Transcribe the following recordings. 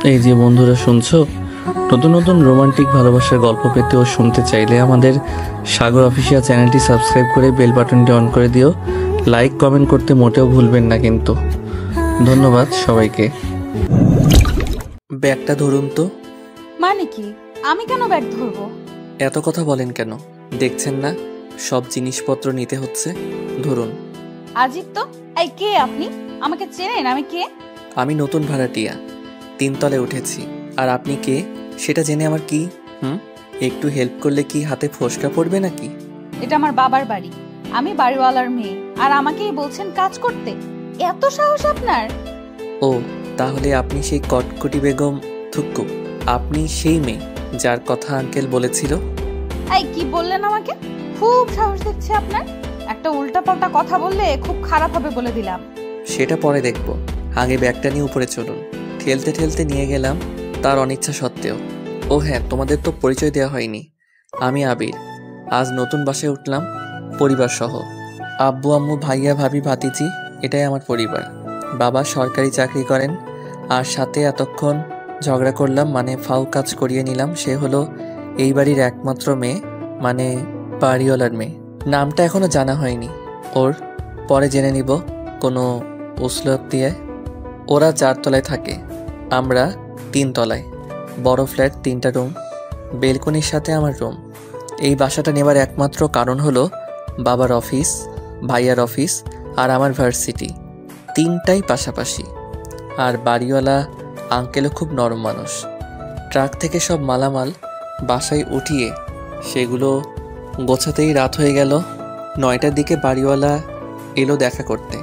এই যে বন্ধুরা শুনছো, নতুন নতুন রোমান্টিক ভালোবাসার গল্প পেতে ও শুনতে চাইলে আমাদের সাগর অফিসিয়াল চ্যানেলটি সাবস্ক্রাইব করে বেল বাটনটি অন করে দিও। লাইক কমেন্ট করতে মোটেও ভুলবেন না কিন্তু। ধন্যবাদ সবাইকে। ব্যাগটা ধরুন তো। মানে কি? আমি কেন ব্যাগ ধরবো? এত কথা বলেন কেন? দেখছেন না সব জিনিসপত্র নিতে হচ্ছে, ধরুন। আজিব তো। এই কে আপনি? আমাকে চেনেন? আমি কে? আমি নতুন ভাড়াটিয়া, 3 তলায় উঠেছি। আর আপনি কে সেটা জেনে আমার কি? একটু হেল্প করলে কি হাতে ফোসকা পড়বে নাকি? এটা আমার বাবার বাড়ি, আমি বাড়িওয়ালার মেয়ে, আর আমাকেই বলছেন কাজ করতে? এত সাহস আপনার? ও, তাহলে আপনি সেই কটকটি বেগম থুক্কু? আপনি সেই মেয়ে যার কথা আঙ্কেল বলেছিল? এই কি বললেন আমাকে? খুব সাহস দেখছে আপনার। একটা উল্টাপাল্টা কথা বললে খুব খারাপ হবে বলে দিলাম। সেটা পরে দেখব, আগে ব্যাগটা নিয়ে উপরে চলুন। ঠেলতে ঠেলতে নিয়ে গেলাম তার অনিচ্ছা সত্ত্বেও। ও হ্যাঁ, তোমাদের তো পরিচয় দেওয়া হয়নি। আমি আবির, আজ নতুন বাসায় উঠলাম পরিবার সহ। আব্বু আম্মু ভাইয়া ভাবি ভাতিজি, এটাই আমার পরিবার। বাবা সরকারি চাকরি করেন, আর সাথে এতক্ষণ ঝগড়া করলাম মানে ফাউ কাজ করিয়ে নিলাম, সে হলো এই বাড়ির একমাত্র মেয়ে, মানে বাড়িওয়ালার মেয়ে। নামটা এখনো জানা হয়নি ওর, পরে জেনে নিব কোনো উসলত দিয়ে। ওরা 4 তলায় থাকে, আমরা 3 তলায়। বড় ফ্ল্যাট, 3টা রুম, বেলকনির সাথে আমার রুম। এই বাসাটা নেবার একমাত্র কারণ হলো বাবার অফিস, ভাইয়ার অফিস আর আমার ভার্সিটি, 3টাই পাশাপাশি। আর বাড়িওয়ালা আঙ্কেলও খুব নরম মানুষ। ট্রাক থেকে সব মালামাল বাসায় উঠিয়ে সেগুলো গোছাতেই রাত হয়ে গেল। 9টার দিকে বাড়িওয়ালা এলো দেখা করতে।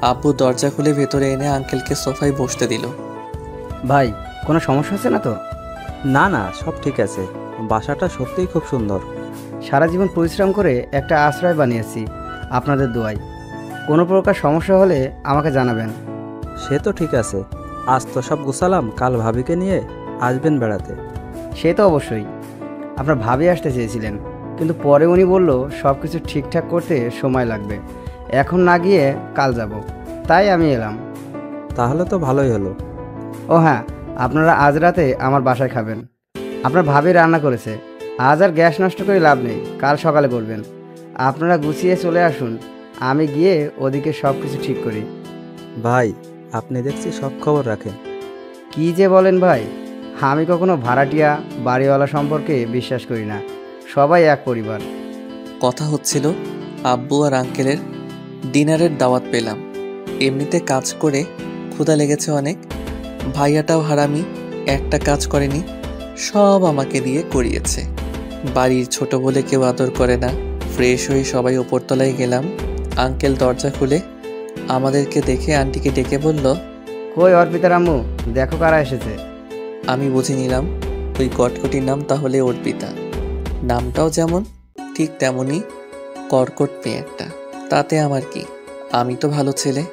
আব্বু দরজা খুলে ভেতরে এনে আঙ্কেলকে সোফায় বসতে দিল। ভাই, কোনো সমস্যা আছে না তো? না না, সব ঠিক আছে। বাসাটা সত্যিই খুব সুন্দর। সারা জীবন পরিশ্রম করে একটা আশ্রয় বানিয়েছি আপনাদের দোয়ায়। কোনো প্রকার সমস্যা হলে আমাকে জানাবেন। সে তো ঠিক আছে, আজ তো সব গুছালাম, কাল ভাবিকে নিয়ে আসবেন বেড়াতে। সে তো অবশ্যই। আপনার ভাবি আসতে চেয়েছিলেন, কিন্তু পরে উনি বলল সব কিছু ঠিকঠাক করতে সময় লাগবে, এখন না গিয়ে কাল যাব, তাই আমি এলাম। তাহলে তো ভালোই হলো। ও হ্যাঁ, আপনারা আজ রাতে আমার বাসায় খাবেন। আপনার ভাবি রান্না করেছে। আজ আর গ্যাস নষ্ট করে লাভ নেই, কাল সকালে করবেন। আপনারা গুছিয়ে চলে আসুন, আমি গিয়ে ওদিকে সব কিছু ঠিক করি। ভাই, আপনি দেখছি সব খবর রাখেন। কি যে বলেন ভাই, আমি কখনো ভাড়াটিয়া বাড়িওয়ালা সম্পর্কে বিশ্বাস করি না। সবাই এক পরিবার। কথা হচ্ছিল আব্বু আর আঙ্কেলের ডিনারের দাওয়াত পেলাম। এমনিতে কাজ করে ক্ষুধা লেগেছে অনেক। ভাইয়াটাও হারামি, একটা কাজ করেনি, সব আমাকে দিয়ে করিয়েছে। বাড়ির ছোট বলে কেউ আদর করে না। ফ্রেশ হয়ে সবাই ওপরতলায় গেলাম। আঙ্কেল দরজা খুলে আমাদেরকে দেখে আন্টিকে ডেকে বলল, কই অর্পিতার আম্মু, দেখো কারা এসেছে। আমি বুঝে নিলাম ওই কটকটির নাম তাহলে অর্পিতা। নামটাও যেমন ঠিক তেমনই কর্কট মেয়ে একটা। তাতে আমার কি, আমি তো ভালো ছেলে।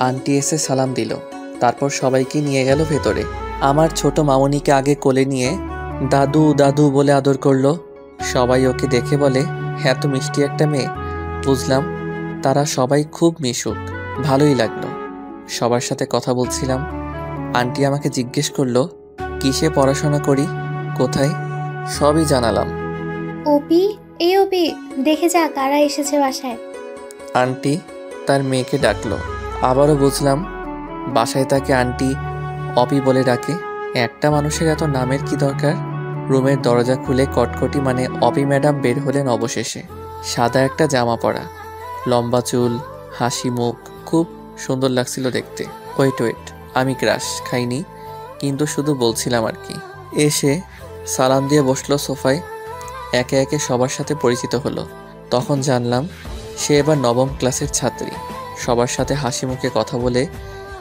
আন্টি এসে সালাম দিল, তারপর সবাইকে নিয়ে গেল ভেতরে। আমার ছোট মামনিকে আগে কোলে নিয়ে দাদু দাদু বলে আদর করলো। সবাই ওকে দেখে বলে, হ্যাঁ তো মিষ্টি একটা মেয়ে। বুঝলাম তারা সবাই খুব মিশুক, ভালোই লাগলো। সবার সাথে কথা বলছিলাম। আন্টি আমাকে জিজ্ঞেস করলো কিসে পড়াশোনা করি, কোথায়, সবই জানালাম। অপি, এই অপি, দেখে যা কারা এসেছে বাসায়। আন্টি তার মেয়েকে ডাকলো। আবারও বুঝলাম বাসায় তাকে আন্টি অপি বলে ডাকে। একটা মানুষের এত নামের কি দরকার? রুমের দরজা খুলে কটকটি মানে অপি ম্যাডাম বের হলেন অবশেষে। সাদা একটা জামা পরা, লম্বা চুল, হাসি মুখ, খুব সুন্দর লাগছিল দেখতে। ওয়েট, আমি ক্রাশ খাইনি, কিন্তু শুধু বলছিলাম আর কি। এসে সালাম দিয়ে বসলো সোফায়। একে একে সবার সাথে পরিচিত হলো। তখন জানলাম সে এবার 9ম ক্লাসের ছাত্রী। সবার সাথে হাসি মুখে কথা বলে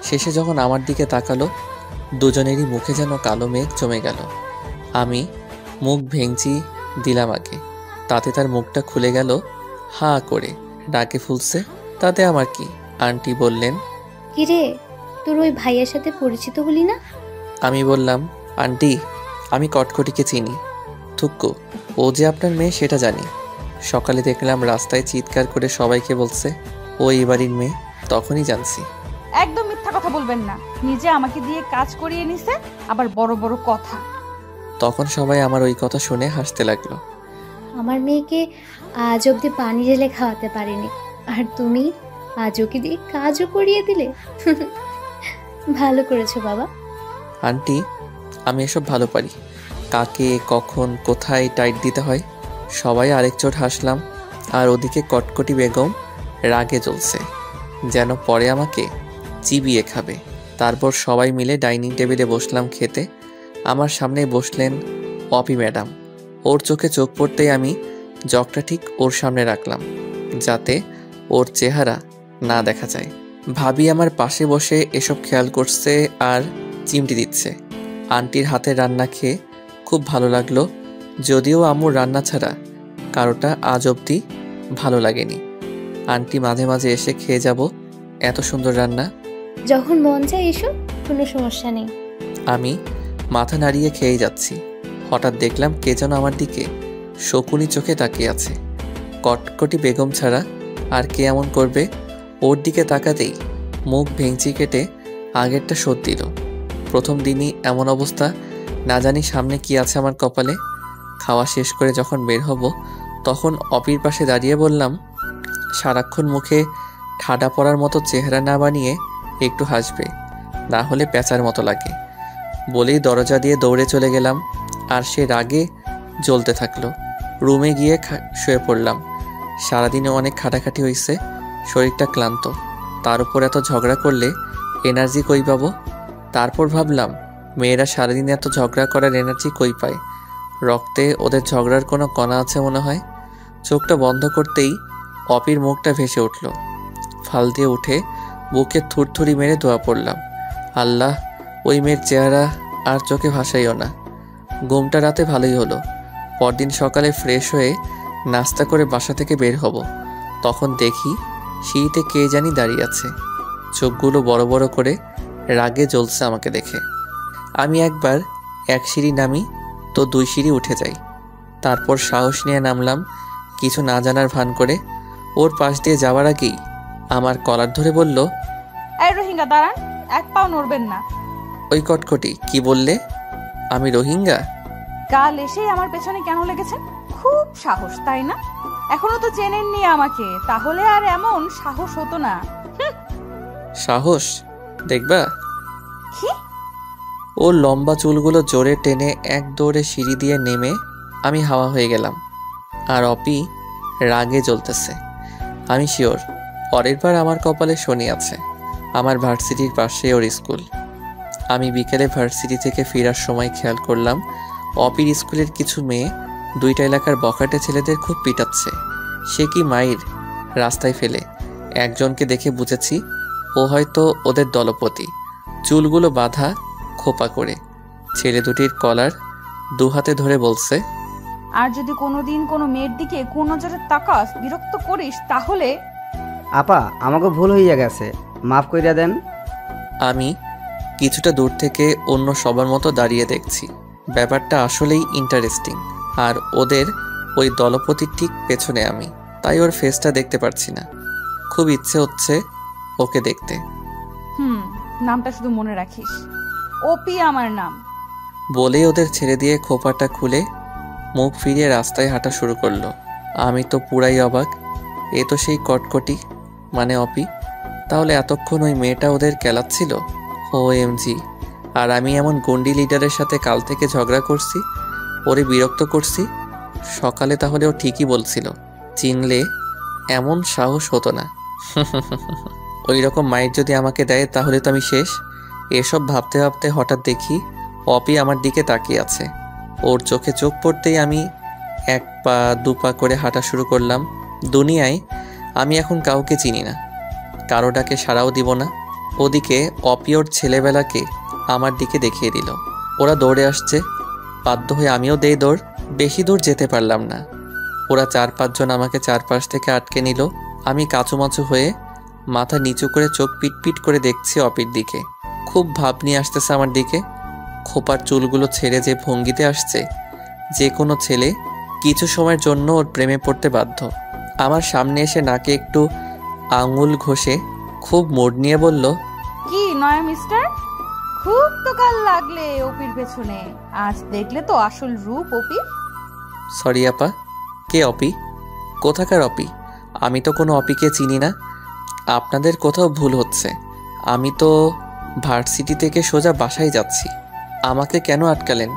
শেষে যখন আমার দিকে তাকালো, দুজনেরই মুখে যেন কালো মেঘ জমে গেল। আমি মুখ ভেঙচি দিলাম আগে, তাতে তার মুখটা খুলে গেল হা করে, ডাকে ফুলছে। তাতে আমার কি? আন্টি বললেন, কিরে, তোর ওই ভাইয়ের সাথে পরিচিত হলি না? আমি বললাম, আন্টি আমি কটকটিকে চিনি, থুক্কু, ও যে আপনার মেয়ে সেটা জানি। সকালে দেখলাম রাস্তায় চিৎকার করে সবাইকে বলছে ও এই বাড়ির মেয়ে, তখনই জানছি। একদম মিথ্যা কথা বলবেন না। নিজে আমাকে দিয়ে কাজ করিয়ে নিছে, আবার বড় বড় কথা। তখন সবাই আমার ওই কথা শুনে হাসতে লাগলো। আমার মেয়েকে আজ অবধি পানি ঢেলে খাওয়াতে পারিনি, আর তুমি আজ ওকে দিয়ে কাজও করিয়ে দিলে। ভালো করেছো বাবা। আন্টি, আমি এসব ভালো পারি। কাকে কখন কোথায় টাইট দিতে হয়। সবাই আরেক চোট হাসলাম। আর ওদিকে কটকটি বেগম রাগে জ্বলছে, যেন পরে আমাকে চিবিয়ে খাবে। তারপর সবাই মিলে ডাইনিং টেবিলে বসলাম খেতে। আমার সামনে বসলেন অপি ম্যাডাম। ওর চোখে চোখ পড়তেই আমি জগটা ঠিক ওর সামনে রাখলাম, যাতে ওর চেহারা না দেখা যায়। ভাবি আমার পাশে বসে এসব খেয়াল করছে আর চিমটি দিচ্ছে। আন্টির হাতের রান্না খেয়ে খুব ভালো লাগলো, যদিও আম্মুর রান্না ছাড়া কারোটা আজ অবধি ভালো লাগেনি। আন্টি মাঝে মাঝে এসে খেয়ে যাব, এত সুন্দর রান্না। যখন মন চায় এসো, কোনো সমস্যা নেই। আমি মাথা নাড়িয়ে খেয়েই যাচ্ছি। হঠাৎ দেখলাম কে যেন আমার দিকে শকুনি চোখে তাকিয়ে আছে। কটকটি বেগম ছাড়া আর কে এমন করবে? ওর দিকে তাকাতেই মুখ ভেঙচি কেটে আগেরটা শোধ দিল। প্রথম দিনই এমন অবস্থা, না জানি সামনে কি আছে আমার কপালে। খাওয়া শেষ করে যখন বের হব, তখন অপির পাশে দাঁড়িয়ে বললাম, সারাক্ষণ মুখে ঠাডা পড়ার মতো চেহারা না বানিয়ে একটু হাসবে, না হলে প্যাঁচার মতো লাগে। বলেই দরজা দিয়ে দৌড়ে চলে গেলাম। আর সে রাগে জ্বলতে থাকলো। রুমে গিয়ে শুয়ে পড়লাম। সারাদিনে অনেক খাটাখাটি হয়েছে, শরীরটা ক্লান্ত। তার উপর এত ঝগড়া করলে এনার্জি কই পাবো? তারপর ভাবলাম, মেয়েরা সারাদিনে এত ঝগড়া করার এনার্জি কই পায়? রক্তে ওদের ঝগড়ার কোনো কণা আছে মনে হয়। চোখটা বন্ধ করতেই অপির মুখটা ভেসে উঠল। ফাল দিয়ে উঠে বুকে থুরথুরি মেরে দোয়া পড়লাম, আল্লাহ ওই মেয়ের চেহারা আর চোখে ভাসাইও না। ঘুমটা রাতে ভালোই হলো। পরদিন সকালে ফ্রেশ হয়ে নাস্তা করে বাসা থেকে বের হব, তখন দেখি সিঁড়িতে কে জানি দাঁড়িয়ে আছে। চোখগুলো বড় বড় করে রাগে জ্বলছে আমাকে দেখে। আমি একবার এক সিঁড়ি নামি তো 2 সিঁড়ি উঠে যাই। তারপর সাহস নিয়ে নামলাম, কিছু না জানার ভান করে। ওর পাশ দিয়ে যাওয়ার আগেই আমার কলার ধরে বলল, এই রোহিঙ্গা দাঁড়ান, এক পাও নড়বেন না। ওই কটকটি, কি বললে? আমি রোহিঙ্গা? কাল এসেই আমার পেছনে কেন লেগেছেন? খুব সাহস, তাই না? এখনো তো চেনেননি আমাকে, তাহলে আর এমন সাহস হতো না। সাহস দেখবা? কি? ওর লম্বা চুলগুলো জোরে টেনে এক দৌড়ে সিঁড়ি দিয়ে নেমে আমি হাওয়া হয়ে গেলাম। আর অপি রাগে জ্বলতেছে। আমি শিওর পরের বার আমার কপালে শনি আছে। আমার ভার্সিটির পাশে ওর স্কুল। আমি বিকেলে ভার্সিটি থেকে ফেরার সময় খেয়াল করলাম অপির স্কুলের কিছু মেয়ে 2টা এলাকার বখাটে ছেলেদের খুব পিটাচ্ছে। সে কি মাইর রাস্তায় ফেলে। একজনকে দেখে বুঝেছি ও হয়তো ওদের দলপতি। চুলগুলো বাঁধা খোপা করে। ছেলে দুটির কলার 2 হাতে ধরে বলছে, আর যদি কোনোদিন কোনো মেয়ের দিকে কোন নজরে তাকাস, বিরক্ত করিস, তাহলে। আপা, আমাকে ভুল হইয়া গেছে, মাফ কইরা দেন। আমি কিছুটা দূর থেকে অন্য সবার মতো দাঁড়িয়ে দেখছি। ব্যাপারটা আসলেই ইন্টারেস্টিং। আর ওদের ওই দলপতির ঠিক পেছনে আমি, তাই ওর ফেসটা দেখতে পারছি না। খুব ইচ্ছে হচ্ছে ওকে দেখতে। নামটা শুধু মনে রাখিস, ওপি আমার নাম। বলেই ওদের ছেড়ে দিয়ে খোপাটা খুলে মুখ ফিরিয়ে রাস্তায় হাঁটা শুরু করলো। আমি তো পুরাই অবাক। এ তো সেই কটকটি, মানে অপি। তাহলে এতক্ষণ ওই মেয়েটা ওদের কেলাচ্ছিল? OMG! আর আমি এমন গন্ডি লিডারের সাথে কাল থেকে ঝগড়া করছি, ওরে বিরক্ত করছি। সকালে তাহলে ও ঠিকই বলছিল, চিনলে এমন সাহস হতো না। ওই রকম মাইর যদি আমাকে দেয় তাহলে তো আমি শেষ। এসব ভাবতে ভাবতে হঠাৎ দেখি অপি আমার দিকে তাকিয়ে আছে। ওর চোখে চোখ পড়তেই আমি 1 পা 2 পা করে হাঁটা শুরু করলাম। দুনিয়ায় আমি এখন কাউকে চিনি না, কারো ডাকে সাড়াও দিব না। ওদিকে অপি ওর ছেলেবেলাকে আমার দিকে দেখিয়ে দিল। ওরা দৌড়ে আসছে, বাধ্য হয়ে আমিও দেই দৌড়। বেশি দূর যেতে পারলাম না। ওরা 4-5 জন আমাকে চারপাশ থেকে আটকে নিল। আমি কাঁচুমাচু হয়ে মাথা নিচু করে চোখ পিটপিট করে দেখছি অপির দিকে। খুব ভাব নিয়ে আসতেছে আমার দিকে। খোপার চুলগুলো ছেড়ে যে ভঙ্গিতে আসছে, যে কোনো ছেলে কিছু সময়ের জন্য ওর প্রেমে পড়তে বাধ্য। আমার সামনে এসে নাকে একটু আঙুল ঘষে খুব মোড় নিয়ে বলল, কি নয় মিস্টার? খুব তো কাল লাগলে অপির পেছনে, আজ দেখলে তো আসল রূপ অপির। সরি আপা, কে অপি? কোথাকার অপি? আমি তো কোনো অপিকে চিনি না। আপনাদের কোথাও ভুল হচ্ছে। আমি তো ভার্সিটি থেকে সোজা বাসায় যাচ্ছি। আমাকে কেন আটকালেন?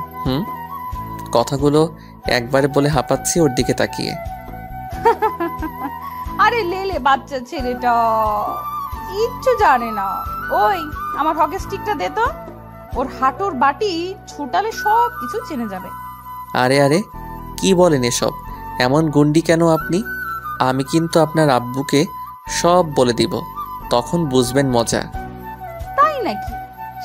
কথাগুলো একবারে বলে হাঁপাচ্ছি ওর দিকে তাকিয়ে। আরে লেলে বাচ্চা ছেলেটা কিচ্ছু জানে না। ওই আমার হকি স্টিকটা দে তো, ওর হাঁটুর বাটি ছুটালে সব কিছু চেনে যাবে। আরে আরে, কি বলেন এসব? এমন গুন্ডি কেন আপনি? আমি কিন্তু আপনার আব্বুকে সব বলে দিব, তখন বুঝবেন মজা। তাই নাকি?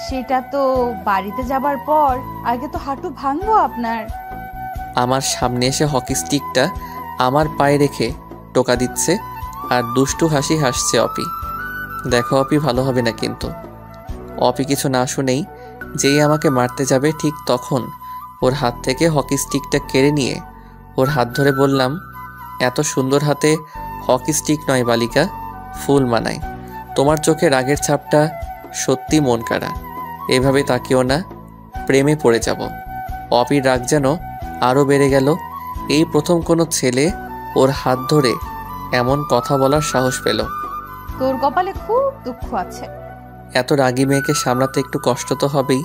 সেটা তো বাড়িতে যাবার পর, আগে তো হাঁটু ভাঙবো আপনার। আমার সামনে এসে হকি স্টিকটা আমার পায়ে রেখে টোকা দিচ্ছে আর দুষ্টু হাসি হাসছে অপি। দেখো অপি, ভালো হবে না কিন্তু। অপি কিছু না শুনেই যেই আমাকে মারতে যাবে ঠিক তখন ওর হাত থেকে হকি স্টিকটা কেড়ে নিয়ে ওর হাত ধরে বললাম, এত সুন্দর হাতে হকি স্টিক নয় বালিকা, ফুল মানায়। তোমার চোখে রাগের ছাপটা সত্যি মন কাড়া। এভাবে তাকিও না, প্রেমে পড়ে যাব। অপির রাগ যেন আরও বেড়ে গেল। এই প্রথম কোনো ছেলে ওর হাত ধরে এমন কথা বলার সাহস পেল। তোর কপালে খুব দুঃখ আছে। এত রাগী মেয়েকে সামলাতে একটু কষ্ট তো হবেই।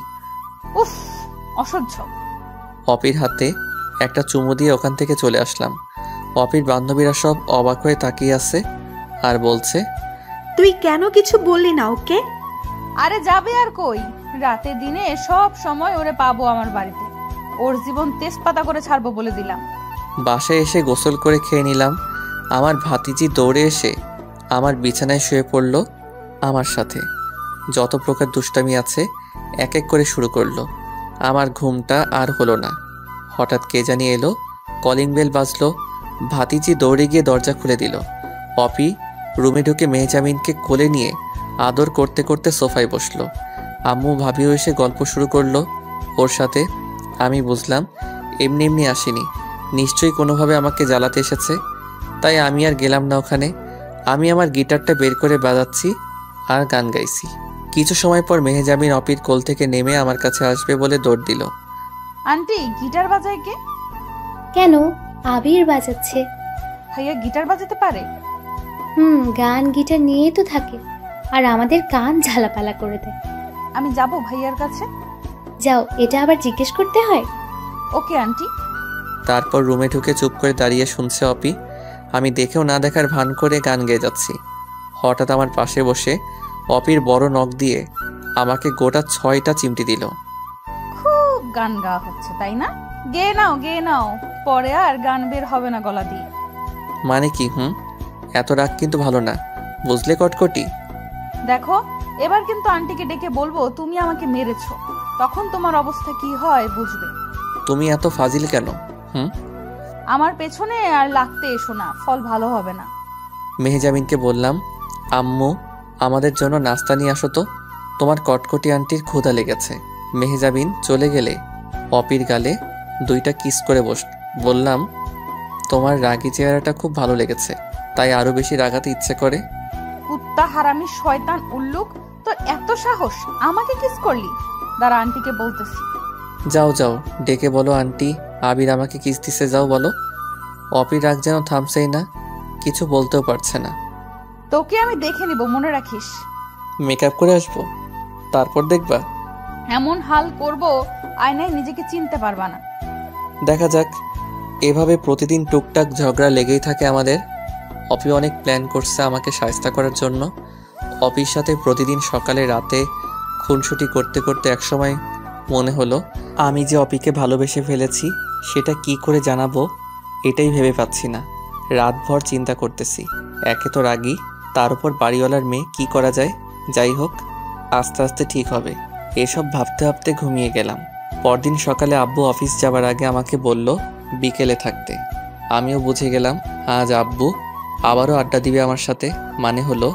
উফ, অসহ্য। অপির হাতে একটা চুমু দিয়ে ওখান থেকে চলে আসলাম। অপির বান্ধবীরা সব অবাক হয়ে তাকিয়ে আছে আর বলছে, তুই কেন কিছু বললি না ওকে? আরে যাবে আর কই, রাতে দিনে সব সময় ওরে পাবো আমার বাড়িতে। ওর জীবন তেজপাতা করে ছাড়বো বলে দিলাম। বাসায় এসে গোসল করে খেয়ে নিলাম। আমার ভাতিজি দৌড়ে এসে আমার বিছানায় শুয়ে পড়ল আমার সাথে। যত প্রকার দুষ্টামি আছে এক এক করে শুরু করলো। আমার ঘুমটা আর হলো না। হঠাৎ কে জানি এলো, কলিং বেল বাজলো। ভাতিজি দৌড়ে গিয়ে দরজা খুলে দিল। অপি রুমে ঢুকে মেহজামিনকে কোলে নিয়ে আদর করতে করতে সোফায় বসলো। আম্মু ভাবিও এসে গল্প শুরু করলো ওর সাথে। আমি বুঝলাম এমনি এমনি আসেনি, নিশ্চয়ই কোনোভাবে আমাকে জ্বালাতে এসেছে। তাই আমি আর গেলাম না ওখানে। আমি আমার গিটারটা বের করে বাজাচ্ছি আর গান গাইছি। কিছু সময় পর মেহজামিন অপির কোল থেকে নেমে আমার কাছে আসবে বলে দৌড় দিল। আন্টি, গিটার বাজায় কে? কেন? আবির বাজাচ্ছে। ভাইয়া গিটার বাজাতে পারে? গান গিটার নিয়েই তো থাকে, আর আমাদের কান ঝালাপালা করে দেয়। আমি যাব ভাইয়ার কাছে। যাও, এটা আবার জিজ্ঞেস করতে হয়? Okay aunty. তারপর রুমে ঢুকে চুপ করে দাঁড়িয়ে শুনছে অপি। আমি দেখেও না দেখার ভান করে গান গেয়ে যাচ্ছি। হঠাৎ আমার পাশে বসে অপির বড় নখ দিয়ে আমাকে গোটা 6টা চিমটি দিল। খুব গান গাওয়া হচ্ছে তাই না? গেয়ে নাও, গেয়ে নাও, পরে আর গান বের হবে না গলা দিয়ে। মানে কি? এত রাগ কিন্তু ভালো না, বুঝলে কটকটি? দেখো, এবার কিন্তু আন্টিকে ডেকে বলবো তুমি আমাকে মেরেছো, তখন তোমার অবস্থা কি হয় বুঝবে। তুমি এত ফাজিল কেন? আমার পেছনে আর লাগতে এসো না, ফল ভালো হবে না। মেহজামিনকে বললাম, আম্মু আমাদের জন্য নাস্তা নিয়ে আসো তো, তোমার কটকটি আন্টির ক্ষুধা লেগেছে। মেহজাবিন চলে গেলে অপির গালে 2টা কিস করে বললাম, তোমার রাগী চেহারাটা খুব ভালো লেগেছে, তাই আরো বেশি রাগাতে ইচ্ছে করে। কুত্তা হারামি শয়তান উল্লুক, তোর এত সাহস আমাকে কিস করলি? দাঁড়া, আন্টিকে বলতেছি। যাও যাও, ডেকে বলো আন্টি আবির আমাকে কিস দিছে, যাও বলো। অপির রাগ যেন থামছেই না, কিছু বলতেও পারছে না। তোকে আমি দেখে নিব, মনে রাখিস। মেকআপ করে আসবো, তারপর দেখবা। এমন হাল করব আয়নায় নিজেকে চিনতে পারবা না। দেখা যাক। এভাবে প্রতিদিন টুকটাক ঝগড়া লেগেই থাকে আমাদের। অপি অনেক প্ল্যান করছে আমাকে শায়েস্তা করার জন্য। অপির সাথে প্রতিদিন সকালে রাতে খুনসুটি করতে করতে একসময় মনে হলো আমি যে অপিকে ভালোবেসে ফেলেছি সেটা কি করে জানাবো এটাই ভেবে পাচ্ছি না। রাতভর চিন্তা করতেছি। একে তো রাগী, তার উপর বাড়িওয়ালার মেয়ে, কি করা যায়? যাই হোক, আস্তে আস্তে ঠিক হবে। এসব ভাবতে ভাবতে ঘুমিয়ে গেলাম। পরদিন সকালে আব্বু অফিস যাবার আগে আমাকে বলল বিকেলে থাকতে। আমিও বুঝে গেলাম আজ আব্বু আবারও আড্ডা দিবে আমার সাথে। মানে হলো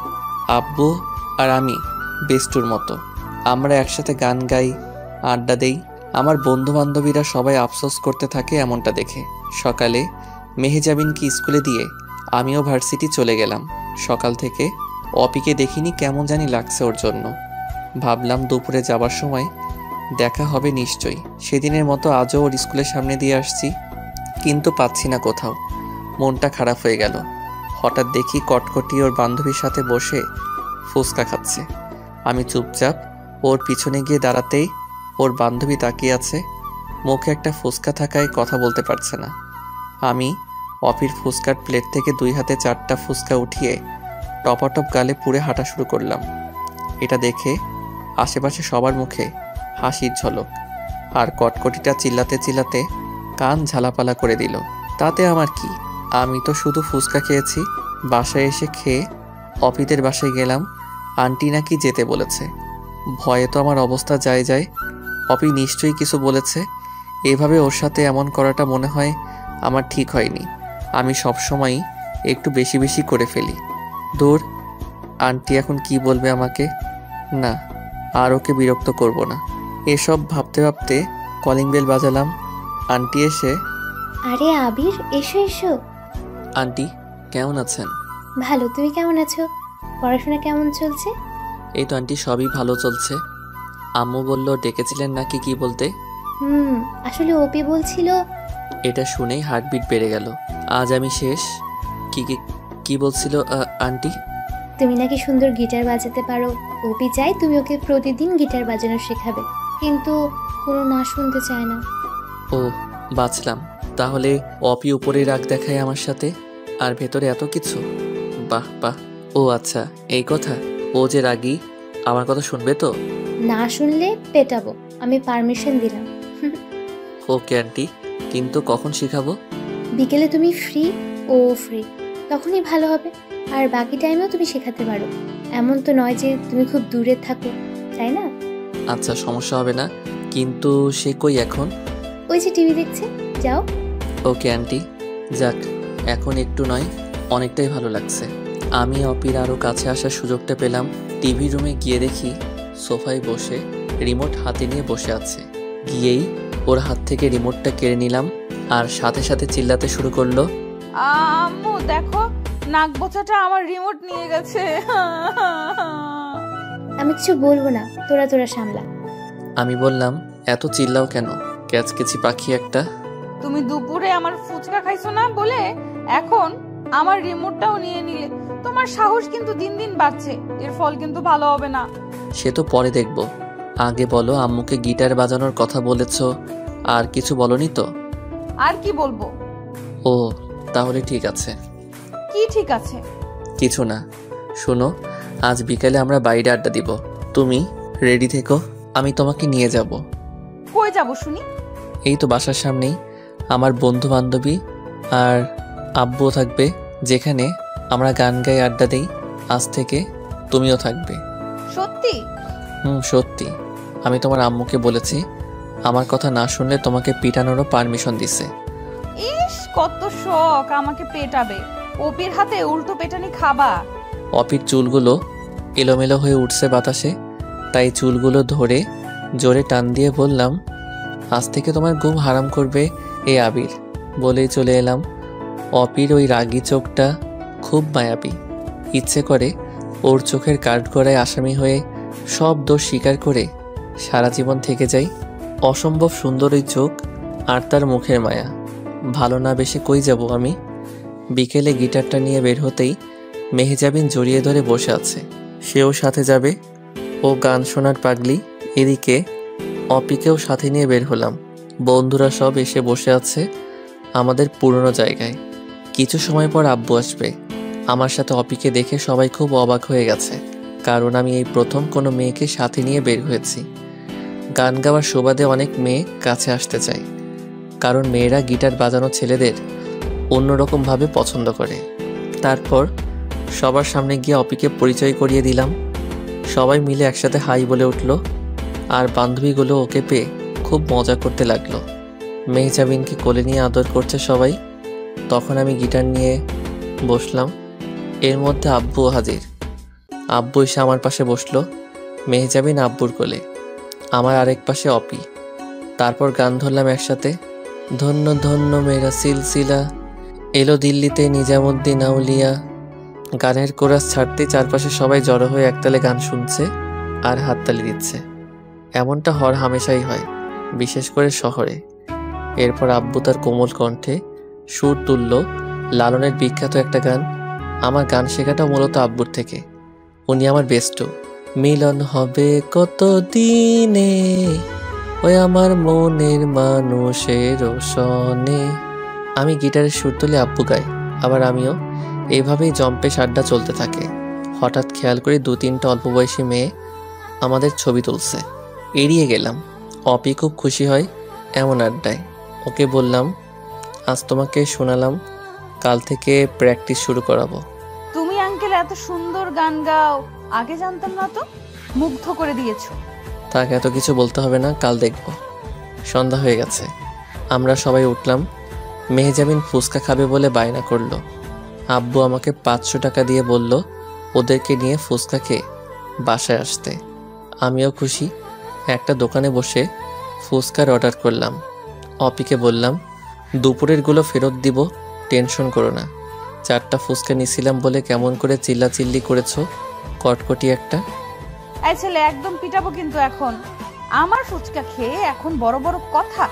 আব্বু আর আমি বেস্টুর মতো আমরা একসাথে গান গাই, আড্ডা দেই। আমার বন্ধু বান্ধবীরা সবাই আফসোস করতে থাকে এমনটা দেখে। সকালে মেহজাবিনকে স্কুলে দিয়ে আমিও ভার্সিটি চলে গেলাম। সকাল থেকে অপিকে দেখিনি, কেমন জানি লাগছে ওর জন্য। ভাবলাম দুপুরে যাবার সময় দেখা হবে নিশ্চয়ই। সেদিনের মতো আজও ওর স্কুলের সামনে দিয়ে আসছি, কিন্তু পাচ্ছি না কোথাও। মনটা খারাপ হয়ে গেল। হঠাৎ দেখি কটকটি ওর বান্ধবীর সাথে বসে ফুচকা খাচ্ছে। আমি চুপচাপ ওর পিছনে গিয়ে দাঁড়াতেই ওর বান্ধবী তাকিয়ে আছে, মুখে একটা ফুচকা থাকায় কথা বলতে পারছে না। আমি অপির ফুচকার প্লেট থেকে 2 হাতে 4টা ফুচকা উঠিয়ে টপাটপ গালে পুড়ে হাঁটা শুরু করলাম। এটা দেখে আশেপাশে সবার মুখে হাসির ঝলক, আর কটকটিটা চিল্লাতে চিল্লাতে কান ঝালাপালা করে দিল। তাতে আমার কি, আমি তো শুধু ফুচকা খেয়েছি। বাসায় এসে খেয়ে অপিদের বাসায় গেলাম। আন্টি নাকি যেতে বলেছে। ভয়ে তো আমার অবস্থা যায় যায়। অপি নিশ্চয়ই কিছু বলেছে। এভাবে ওর সাথে এমন করাটা মনে হয় আমার ঠিক হয়নি। আমি সবসময়ই একটু বেশি বেশি করে ফেলি। দূর, আন্টি এখন কি বলবে আমাকে? না, আর ওকে বিরক্ত করব না। এসব ভাবতে ভাবতে কলিং বেল বাজালাম। আন্টি এসে, আরে আবির, এসো এসো। আন্টি কেমন আছেন? ভালো, তুমি কেমন আছো? পড়াশোনা কেমন চলছে? এই তো আন্টি, সবই ভালো চলছে। আম্মু বলল ডেকেছিলেন নাকি কি বলতে? আসলে ওপি বলছিল। এটা শুনেই হার্টবিট বেড়ে গেল। আজ আমি শেষ। কি কি কি বলছিল আন্টি? তুমি নাকি সুন্দর গিটার বাজাতে পারো। ওপি চাই তুমি ওকে প্রতিদিন গিটার বাজানো শেখাবে, কিন্তু কোনো না শুনতে চায় না। ও, বাঁচলাম। তাহলে অপি উপরে রাগ দেখায় আমার সাথে, আর ভেতরে এত কিছু। বাহ বাহ। ও আচ্ছা, এই কথা। ও যে রাগী, আমার কথা শুনবে তো? না শুনলে পেটাবো। আমি পারমিশন দিলাম। ওকে আন্টি, কিন্তু কখন শেখাবো? বিকেলে তুমি ফ্রি, ও ফ্রি, তখনই ভালো হবে। আর বাকি টাইমেও তুমি শেখাতে পারো। এমন তো নয় যে তুমি খুব দূরে থাকো, তাই না? আচ্ছা, সমস্যা হবে না। কিন্তু সে কই এখন? ওই যে টিভি দেখছে, যাও। ওকে আন্টি, যাক, এখন একটু নয়, অনেকটাই ভালো লাগছে। আমি অপির আরও কাছে আসার সুযোগটা পেলাম। টিভি রুমে গিয়ে দেখি সোফায় বসে রিমোট হাতে নিয়ে বসে আছে। গিয়েই ওর হাত থেকে রিমোটটা কেড়ে নিলাম, আর সাথে সাথে চিল্লাতে শুরু করলো, আম্মু দেখো, নাক বোচাটা আমার রিমোট নিয়ে গেছে। আমি কিছু বলবো না, তোরা তোরা সামলা। আমি বললাম, এত চিল্লাও কেন? ক্যাচকেচি পাখি একটা। তুমি দুপুরে আমার ফুচকা খাইছো না বলে এখন আমার রিমোটটাও নিয়ে নিলে। তোমার সাহস কিন্তু দিন দিন বাড়ছে, এর ফল কিন্তু ভালো হবে না। সে তো পরে দেখব। আগে বলো, আম্মুকে গিটার বাজানোর কথা বলেছো, আর কিছু বলনি তো? আর কি বলবো? ও, তাহলে ঠিক আছে। কি ঠিক আছে? কিছু না। শোনো, আজ বিকালে আমরা বাইরে আড্ডা দিব। তুমি রেডি থেকো, আমি তোমাকে নিয়ে যাব। কই যাব শুনি? এই তো বাসার সামনেই। আমার বন্ধু বান্ধবী আর আব্বুও থাকবে, যেখানে আমরা গান গাই আড্ডা দেই। আজ থেকে তুমিও থাকবে। সত্যি? সত্যি। আমি তোমার আম্মুকে বলেছি, আমার কথা না শুনলে তোমাকে পিটানোরও পারমিশন দিছে। ইস, কত শখ আমাকে পেটাবে। ওপির হাতে উল্টো পেটানি খাবা। অপির চুলগুলো এলোমেলো হয়ে উঠছে বাতাসে, তাই চুলগুলো ধরে জোরে টান দিয়ে বললাম, আজ থেকে তোমার ঘুম হারাম করবে এই আবির। বলেই চলে এলাম। অপির ওই রাগী চোখটা খুব মায়াবী। ইচ্ছে করে ওর চোখের কাঠগড়ায় আসামি হয়ে সব দোষ স্বীকার করে সারা জীবন থেকে যাই। অসম্ভব সুন্দর ওই চোখ আর তার মুখের মায়া। ভালো না বেশে কই যাব আমি? বিকেলে গিটারটা নিয়ে বের হতেই মেহজাবিন জড়িয়ে ধরে বসে আছে। সেও সাথে যাবে। ও গান শোনার পাগলি। এদিকে অপিকেও সাথে নিয়ে বের হলাম। বন্ধুরা সব এসে বসে আছে আমাদের পুরনো জায়গায়। কিছু সময় পর আব্বু আসবে। আমার সাথে অপিকে দেখে সবাই খুব অবাক হয়ে গেছে, কারণ আমি এই প্রথম কোনো মেয়েকে সাথে নিয়ে বের হয়েছি। গান গাওয়ার সুবাদে অনেক মেয়ে কাছে আসতে চায়, কারণ মেয়েরা গিটার বাজানো ছেলেদের অন্যরকমভাবে পছন্দ করে। তারপর সবার সামনে গিয়ে অপিকে পরিচয় করিয়ে দিলাম। সবাই মিলে একসাথে হাই বলে উঠল, আর বান্ধবীগুলো ওকে পেয়ে খুব মজা করতে লাগলো। মেহজাবিনকে কোলে নিয়ে আদর করছে সবাই। তখন আমি গিটার নিয়ে বসলাম। এর মধ্যে আব্বু হাজির। আব্বু এসে আমার পাশে বসলো, মেহজাবিন আব্বুর কোলে, আমার আরেক পাশে অপি। তারপর গান ধরলাম একসাথে। ধন্য ধন্য মেরা সিলসিলা, এলো দিল্লিতে নিজামুদ্দিন আউলিয়া। গানের কোরাস ছাড়তে চারপাশে সবাই জড়ো হয়ে একতালে গান শুনছে। আর হাততালি দিচ্ছে। এমনটা হর হামেশাই হয়, বিশেষ করে শহরে। এরপর আব্বু তার কোমল কণ্ঠে সুর তুলল লালনের বিখ্যাত একটা গান। আমার গান শেখাটাও মূলত আব্বুর থেকে। উনি আমার বেস্টু। মিলন হবে কত দিনে ওই আমার মনের মানুষের সনে। আমি গিটারের সুর তুলে আব্বু গাই, আবার আমিও। এইভাবেই জম্পেশ আড্ডা চলতে থাকে। হঠাৎ খেয়াল করি 2-3টা অল্প বয়সী মেয়ে আমাদের ছবি তুলছে। এড়িয়ে গেলাম। অপি খুব খুশি হয় এমন আড্ডায়। ওকে বললাম, আজ তোমাকে শোনালাম, কাল থেকে প্র্যাকটিস শুরু করাবো। তুমি আঙ্কেল এত সুন্দর গান গাও, আগে জানতাম না তো। মুগ্ধ করে দিয়েছো। তাকে এত কিছু বলতে হবে না, কাল দেখব। সন্ধ্যা হয়ে গেছে, আমরা সবাই উঠলাম। মেহজাবিন ফুচকা খাবে বলে বায়না করলো। আব্বু আমাকে 500 টাকা দিয়ে বলল ওদেরকে নিয়ে ফুচকা খেয়ে বাসায় আসতে। আমিও খুশি। একটা দোকানে বসে ফুচকার অর্ডার করলাম। অপিকে বললাম, দুপুরেরগুলো ফেরত দিব, টেনশন করো না। 4টা ফুচকা নিছিলাম বলে কেমন করে চিল্লাচিল্লি করেছো, কটকটি একটা। এই ছেলে, একদম পিটাবো কিন্তু এখন। আমার ফুচকা খেয়ে এখন বড় বড় কথা।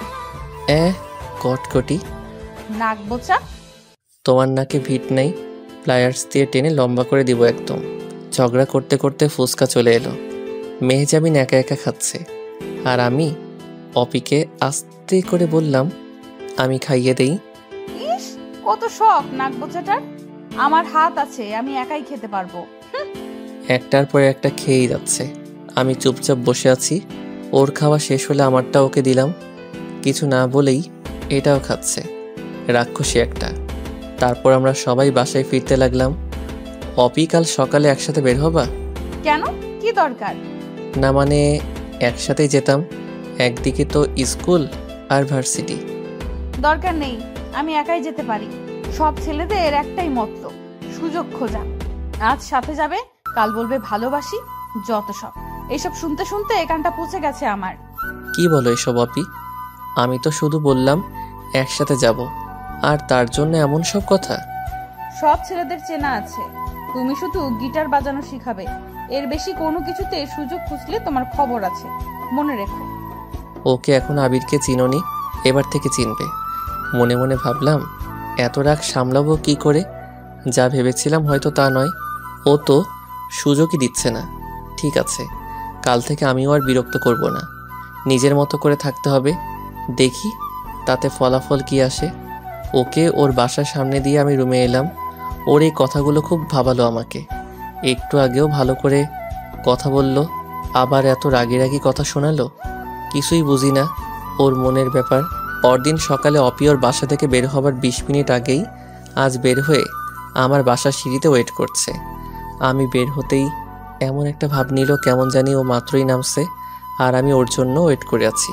কটকটি? নাক বোচা। তোমার নাকে ভিট নাই, প্লায়ার্স দিয়ে টেনে লম্বা করে দিব একদম। ঝগড়া করতে করতে ফুচকা চলে এলো। মেহজাবিন একা একা খাচ্ছে, আর আমি অপিকে আস্তে করে বললাম, আমি খাইয়ে দেই। ইস, কত শখ নাক বোচাটার। আমার হাত আছে, আমি একাই খেতে পারবো। একটার পর একটা খেয়েই যাচ্ছে। আমি চুপচাপ বসে আছি। ওর খাওয়া শেষ হলে আমারটা ওকে দিলাম। কিছু না বলেই এটাও খাচ্ছে, রাক্ষসী একটা। তারপর আমরা সবাই বাসায় ফিরতে লাগলাম। অপি, কাল সকালে একসাথে বের হবা? কেন, কি দরকার? না মানে একসাথেই যেতাম, একদিকে তো স্কুল আর ভার্সিটি। দরকার নেই, আমি একাই যেতে পারি। সব ছেলেদের একটাই মত্ত, সুযোগ খোঁজা। আজ সাথে যাবে, কাল বলবে ভালোবাসি, যত সব। এইসব শুনতে শুনতে কানটা পচে গেছে আমার। কি বলো এসব অপি? আমি তো শুধু বললাম একসাথে যাব, আর তার জন্য এমন সব কথা? সব ছেলেদের চেনা আছে, তুমি শুধু গিটার বাজানো শিখাবে। এর বেশি কোনো কিছুতে সুযোগ খুঁজলে তোমার খবর আছে, মনে রেখো। ওকে এখন আবিরকে চিনোনি, এবার থেকে চিনবে। মনে মনে ভাবলাম, এত রাগ সামলাবো কি করে? যা ভেবেছিলাম হয়তো তা নয়। ও তো সুযোগই দিচ্ছে না। ঠিক আছে, কাল থেকে আমিও আর বিরক্ত করব না। নিজের মতো করে থাকতে হবে। দেখি তাতে ফলাফল কি আসে। ওকে ওর বাসার সামনে দিয়ে আমি রুমে এলাম। ওর এই কথাগুলো খুব ভাবালো আমাকে। একটু আগেও ভালো করে কথা বলল, আবার এত রাগি রাগি কথা শোনালো। কিছুই বুঝি না ওর মনের ব্যাপার। পরদিন সকালে অপি ওর বাসা থেকে বের হবার 20 মিনিট আগেই আজ বের হয়ে আমার বাসার সিঁড়িতে ওয়েট করছে। আমি বের হতেই এমন একটা ভাব নিল কেমন জানি ও মাত্রই নামছে, আর আমি ওর জন্য ওয়েট করে আছি।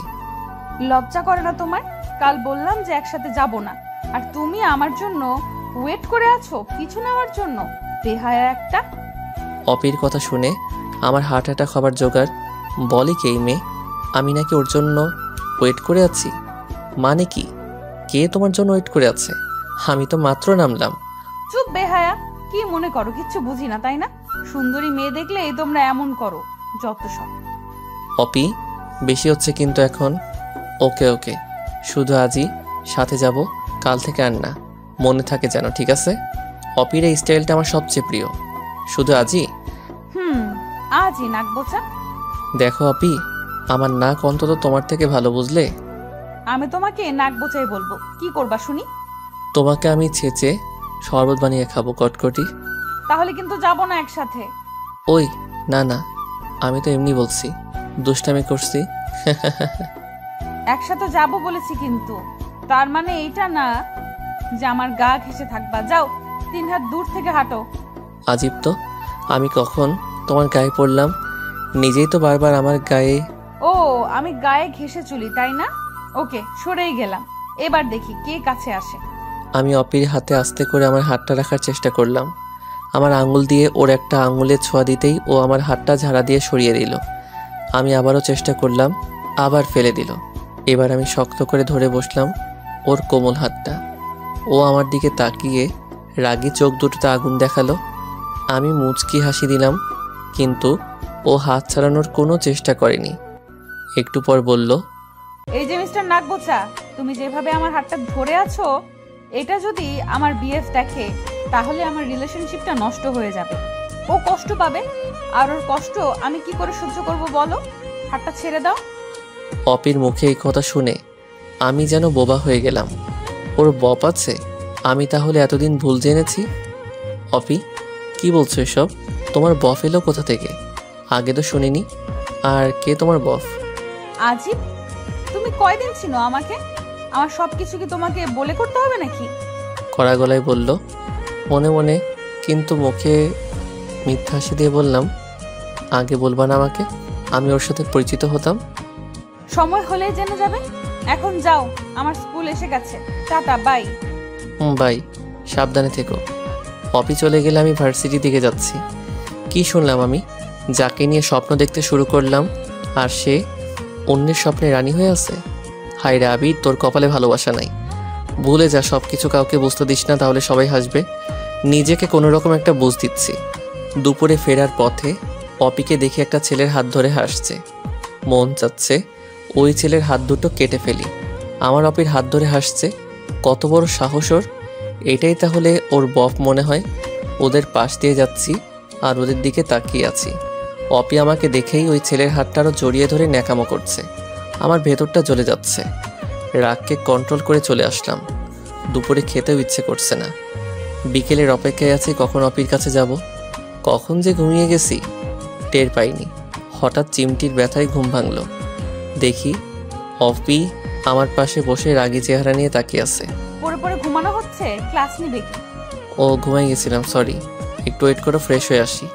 লজ্জা করে না তোমার? কাল বললাম যে একসাথে যাব না, আর তুমি আমার জন্য ওয়েট করে আছো পিছু নেওয়ার জন্য। বেহায়া একটা। অপির কথা শুনে আমার হার্ট অ্যাটাক হবার জোগাড়। বলে কি এই মেয়ে, আমি নাকি ওর জন্য ওয়েট করে আছি? মানে কি? কে তোমার জন্য ওয়েট করে আছে? আমি তো মাত্র নামলাম। চুপ বেহায়া, কি মনে করো কিচ্ছু বুঝি না তাই না? সুন্দরী মেয়ে দেখলে তোমরা এমন করো, যত সব। অপি, বেশি হচ্ছে কিন্তু এখন। ওকে ওকে, শুধু আজই সাথে যাব, কাল থেকে আর না। মনে থাকে যেন, ঠিক আছে? অপির এই স্টাইলটা আমার সবচেয়ে প্রিয়। শুধু আজই? আজই নাক বোচা। দেখো অপি, আমার নাক অন্তত তোমার থেকে ভালো, বুঝলে? আমি তোমাকে নাক বোচাই বলবো, কি করবা শুনি? তোমাকে আমি ছেঁচে শরবত বানিয়ে খাবো, কটকটি। তাহলে কিন্তু যাব না একসাথে। ওই না না, আমি তো এমনি বলছি, দুষ্টামি করছি। একসাথে যাব বলেছি কিন্তু, তার মানে এইটা না যে আমার গা ঘেঁষে থাকবা। যাও, 3 হাত দূর থেকে হাঁটো। আজীব তো, আমি কখন তোমার গায়ে পড়লাম? নিজেই তো বারবার আমার গায়ে। ও, আমি গায়ে ঘেঁষে চলি তাই না? ওকে, সরেই গেলাম। এবার দেখি কে কাছে আসে। আমি অপির হাতে আস্তে করে আমার হাতটা রাখার চেষ্টা করলাম। আমার আঙুল দিয়ে ওর একটা আঙুলে ছোঁয়া দিতেই ও আমার হাতটা ঝাড়া দিয়ে সরিয়ে দিল। আমি আবারও চেষ্টা করলাম, আবার ফেলে দিল। এবার আমি শক্ত করে ধরে বসলাম ওর কোমল হাতটা। ও আমার দিকে তাকিয়ে রাগী চোখ দুটোতে আগুন দেখালো। আমি মুচকি হাসি দিলাম, কিন্তু ও হাত ছাড়ানোর কোনো চেষ্টা করেনি। একটু পর বলল, এই যে মিস্টার নাকবোচা, তুমি যেভাবে আমার হাতটা ধরে আছো, এটা যদি আমার বিএফ দেখে তাহলে আমার রিলেশনশিপটা নষ্ট হয়ে যাবে। ও কষ্ট পাবে, আর ওর কষ্ট আমি কি করে সহ্য করব বলো? হাতটা ছেড়ে দাও। অপির মুখে এই কথা শুনে আমি যেন বোবা হয়ে গেলাম। ওর বপ আছে? আমি তাহলে এতদিন ভুল জেনেছি। অপি, কি বলছো এসব? তোমার বফ এলো কোথা থেকে? আগে তো শুনিনি। আর কে তোমার বফ? আজিব, তুমি কয়দিন চিনো আমাকে? আমার সবকিছু কি তোমাকে বলে করতে হবে নাকি? কড়া গলায় বলল, মনে মনে কিন্তু মুখে মিথ্যা হাসি দিয়ে বললাম, আগে বলবা না আমাকে? আমি ওর সাথে পরিচিত হতাম। সময় হলেই জেনে যাবে। এখন যাও, আমার স্কুল এসে গেছে। Tata, by. বাই, সাবধানে থেকো। অপি চলে গেলে আমি ভার্সিটি দিকে যাচ্ছি। কি শুনলাম আমি? যাকে নিয়ে স্বপ্ন দেখতে শুরু করলাম আর সে অন্যের স্বপ্নে রানী হয়ে আছে। হায় রে আবির, তোর কপালে ভালোবাসা নাই। ভুলে যা, সব কিছু কাউকে বুঝতে দিস না, তাহলে সবাই হাসবে। নিজেকে কোনো রকম একটা বুঝ দিচ্ছি। দুপুরে ফেরার পথে অপিকে দেখে একটা ছেলের হাত ধরে হাসছে। মন চাচ্ছে ওই ছেলের হাত দুটো কেটে ফেলি। আমার অপির হাত ধরে হাসছে, কত বড় সাহস ওর! এটাই তাহলে ওর বফ মনে হয়। ওদের পাশ দিয়ে যাচ্ছি আর ওদের দিকে তাকিয়ে আছি। অপি আমাকে দেখেই ওই ছেলের হাতটা আরও জড়িয়ে ধরে ন্যাকামো করছে। আমার ভেতরটা জ্বলে যাচ্ছে। রাগকে কন্ট্রোল করে চলে আসলাম। দুপুরে খেতেও ইচ্ছে করছে না। বিকেলের অপেক্ষায় আছি কখন অপির কাছে যাব। কখন যে ঘুমিয়ে গেছি টের পাইনি। হঠাৎ চিমটির ব্যথায় ঘুম ভাঙল। দেখি অপি আমার পাশে বসে রাগী চেহারা নিয়ে তাকিয়ে আছে। পরে পরে ঘুমানো হচ্ছে, ক্লাস নিবে কি? ও, ঘুমাই গেছিলাম, সরি। একটু ওয়েট করো, ফ্রেশ হয়ে আসি।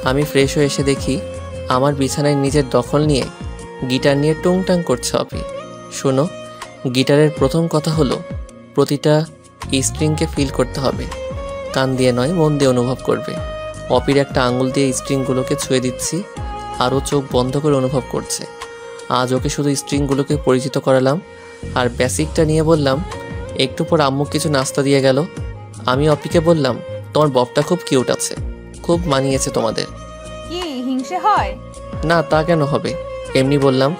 আমি ফ্রেশ হয়ে এসে দেখি আমার বিছানায় নিজের দখল নিয়ে গিটার নিয়ে টুংটাং করছে অপি। শোনো, গিটারের প্রথম কথা হলো প্রতিটা স্ট্রিংকে ফিল করতে হবে। কান দিয়ে নয়, মন দিয়ে অনুভব করবে। অপির একটা আঙুল দিয়ে স্ট্রিংগুলোকে ছুঁয়ে দিচ্ছি, আরও চোখ বন্ধ করে অনুভব করছে। আজ ওকে শুধু স্ট্রিংগুলোকে পরিচিত করালাম আর বেসিকটা নিয়ে বললাম। একটু পর আম্মু কিছু নাস্তা দিয়ে গেল। আমি অপিকে বললাম, তোমার ববটা খুব কিউট আছে, খুব মানিয়েছে তোমাদের। কি হিংসে হয়? না, তা কেন হবে? এমনি বললাম,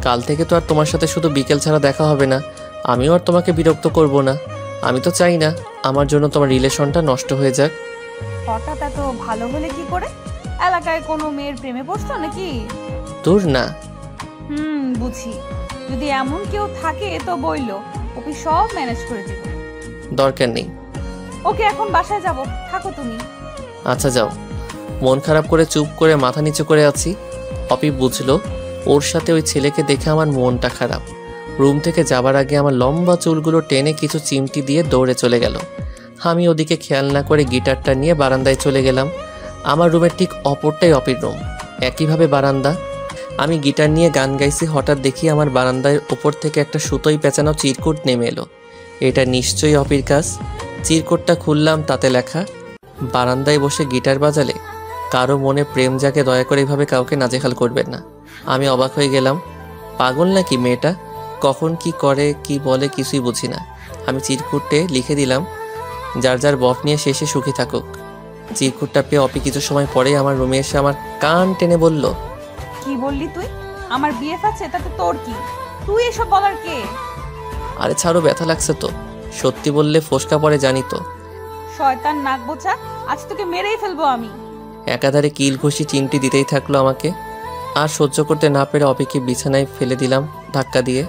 কাল থেকে তো আর তোমার সাথে শুধু বিকেল ছাড়া দেখা হবে না। আমিও আর তোমাকে বিরক্ত করব না। আমি তো চাই না আমার জন্য তোমার রিলেশনটা নষ্ট হয়ে যাক। হঠাৎ এত ভালো হলে কি করে? এলাকায় কোনো মেয়ের প্রেমে পড়ছো নাকি? দূর না। বুঝি। যদি এমন কেউ থাকে তো বইলো, ওকে সব ম্যানেজ করে দেব। দরকার নেই। ওকে, এখন বাসায় যাব, থাকো তুমি। আচ্ছা যাও। মন খারাপ করে চুপ করে মাথা নিচু করে আছি। অপি বুঝলো ওর সাথে ওই ছেলেকে দেখে আমার মনটা খারাপ। রুম থেকে যাবার আগে আমার লম্বা চুলগুলো টেনে কিছু চিমটি দিয়ে দৌড়ে চলে গেল। আমি ওদিকে খেয়াল না করে গিটারটা নিয়ে বারান্দায় চলে গেলাম। আমার রুমের ঠিক অপরটাই অপির রুম, একইভাবে বারান্দা। আমি গিটার নিয়ে গান গাইছি, হঠাৎ দেখি আমার বারান্দার ওপর থেকে একটা সুতোই পেঁচানো চিরকুট নেমে এলো। এটা নিশ্চয়ই অপির কাজ। চিরকুটটা খুললাম, তাতে লেখা, বারান্দায় বসে গিটার বাজালে কারো মনে প্রেম জাগে, দয়া করে এভাবে কাউকে নাজেহাল করবেন না। আমি অবাক হয়ে গেলাম, পাগল নাকি মেয়েটা? কখন কি করে কি বলে কিছুই বুঝি না। আমি চিরকুটে লিখে দিলাম, যার যার বফ নিয়ে শেষে সুখী থাকুক। চিরকুটটা পেয়ে অপি কিছু সময় পরেই আমার রুমে এসে আমার কান টেনে বলল, কি বললি তুই? আমার বিএফ আছে, তাতে তোর কি? তুই এসব বলার কে? আরে ছাড়ো, ব্যথা লাগছে তো। সত্যি বললে ফোসকা পড়ে জানি তো। শয়তান নাকবোচা, আজ তোকে মেরেই ফেলবো আমি। একাধারে কিল ঘুষি চিমটি দিতেই থাকলো আমাকে। আর সহ্য করতে না পেরে অপিকে বিছানায় ফেলে দিলাম ধাক্কা দিয়ে।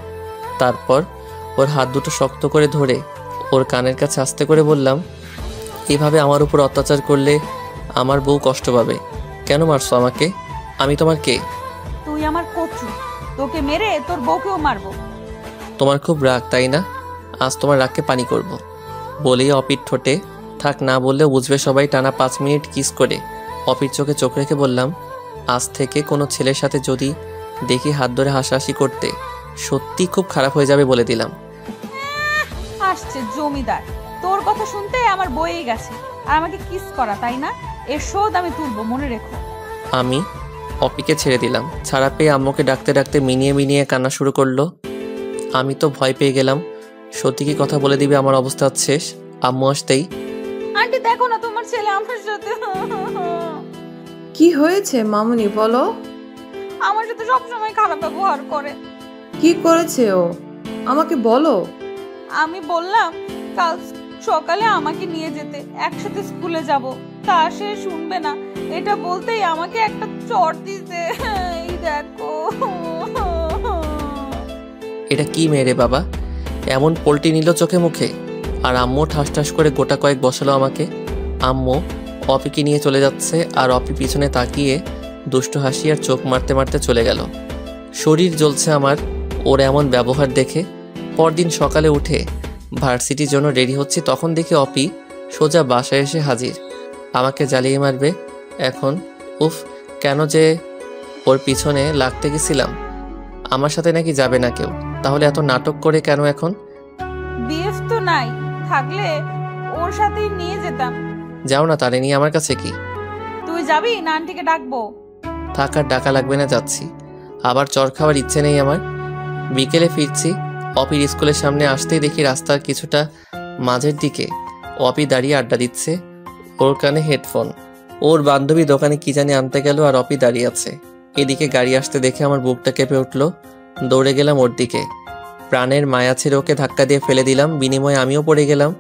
তারপর ওর হাত দুটো শক্ত করে ধরে ওর কানের কাছে আস্তে করে বললাম, এভাবে আমার উপর অত্যাচার করলে আমার বউ কষ্ট পাবে। কেন মারছো আমাকে? আমি তোমার কে? তুই আমার কচু, তোকে মেরে তোর বউকেও মারবো। তোমার খুব রাগ তাই না? আজ তোমার রাগকে পানি করব। বলেই অপির ঠোঁটে থাক না বললেও বুঝবে সবাই টানা 5 মিনিট কিস করে অপির চোখে চোখ রেখে বললাম, আজ থেকে কোনো ছেলের সাথে যদি দেখি হাত ধরে হাসাহাসি করতে, সত্যি খুব খারাপ হয়ে যাবে বলে দিলাম। আসছে জমিদার, তোর কথা শুনতে আমার বইয়ে গেছে। আর আমাকে কিস করা, তাই না? এর শোধ আমি তুলবো, মনে রেখো। আমি অপিকে ছেড়ে দিলাম। ছাড়া পেয়ে আম্মুকে ডাকতে ডাকতে মিনিয়ে মিনিয়ে কান্না শুরু করলো। আমি তো ভয় পেয়ে গেলাম, সত্যি কি কথা বলে দিবে আমার অবস্থা শেষ। আম্মু আসতেই, আন্টি দেখো না, তোমার ছেলে আমার সাথে। কি হয়েছে মামুনি বলো? আমার সাথে সবসময় খারাপ ব্যবহার করে। কি করেছে ও? আমাকে বলো। আমি বললাম কাল সকালে আমাকে নিয়ে যেতে, একসাথে স্কুলে যাব। তা সে শুনবে না। এটা বলতেই আমাকে একটা চড় দিতে। এই দেখো। এটা কি মেরে বাবা, এমন পল্টি নিল চোখে মুখে। আর আম্মু ঠাস ঠাস করে গোটা কয়েক বসালো আমাকে। আম্মু অপিকে নিয়ে চলে যাচ্ছে, আর অপি পিছনে তাকিয়ে দুষ্ট হাসি আর চোখ মারতে মারতে চলে গেল। শরীর জ্বলছে আমার ওর এমন ব্যবহার দেখে। পরদিন সকালে উঠে ভার্সিটির জন্য রেডি হচ্ছি, তখন দেখি অপি সোজা বাসায় এসে হাজির। আমাকে জ্বালিয়ে মারবে এখন। উফ, কেন যে ওর পিছনে লাগতে গেছিলাম। আমার সাথে নাকি যাবে না কেউ, তাহলে এত নাটক করে কেন এখন? বিএফ তো নাই, থাকলে ওর সাথেই নিয়ে যেতাম। যাও না, তারে নিয়ে আমার কাছে কি? তুই যাবি না আন্টিকে ডাকবো? থাক, আর ডাকা লাগবে না, যাচ্ছি। আবার চর খাওয়ার ইচ্ছে নেই আমার। বিকেলে ফিরছি, অপির স্কুলের সামনে আসতেই দেখি রাস্তার কিছুটা মাঝের দিকে অপি দাঁড়িয়ে আড্ডা দিচ্ছে, ওর কানে হেডফোন। ওর বান্ধবী দোকানে কি জানি আনতে গেল, আর অপি দাঁড়িয়ে আছে। এদিকে গাড়ি আসতে দেখে আমার বুকটা কেঁপে উঠলো। দৌড়ে গেলাম ওর দিকে। প্রাণের মায়া ছেড়ে ওকে ধাক্কা দিয়ে ফেলে দিলাম, বিনিময়ে আমিও পড়ে গেলাম।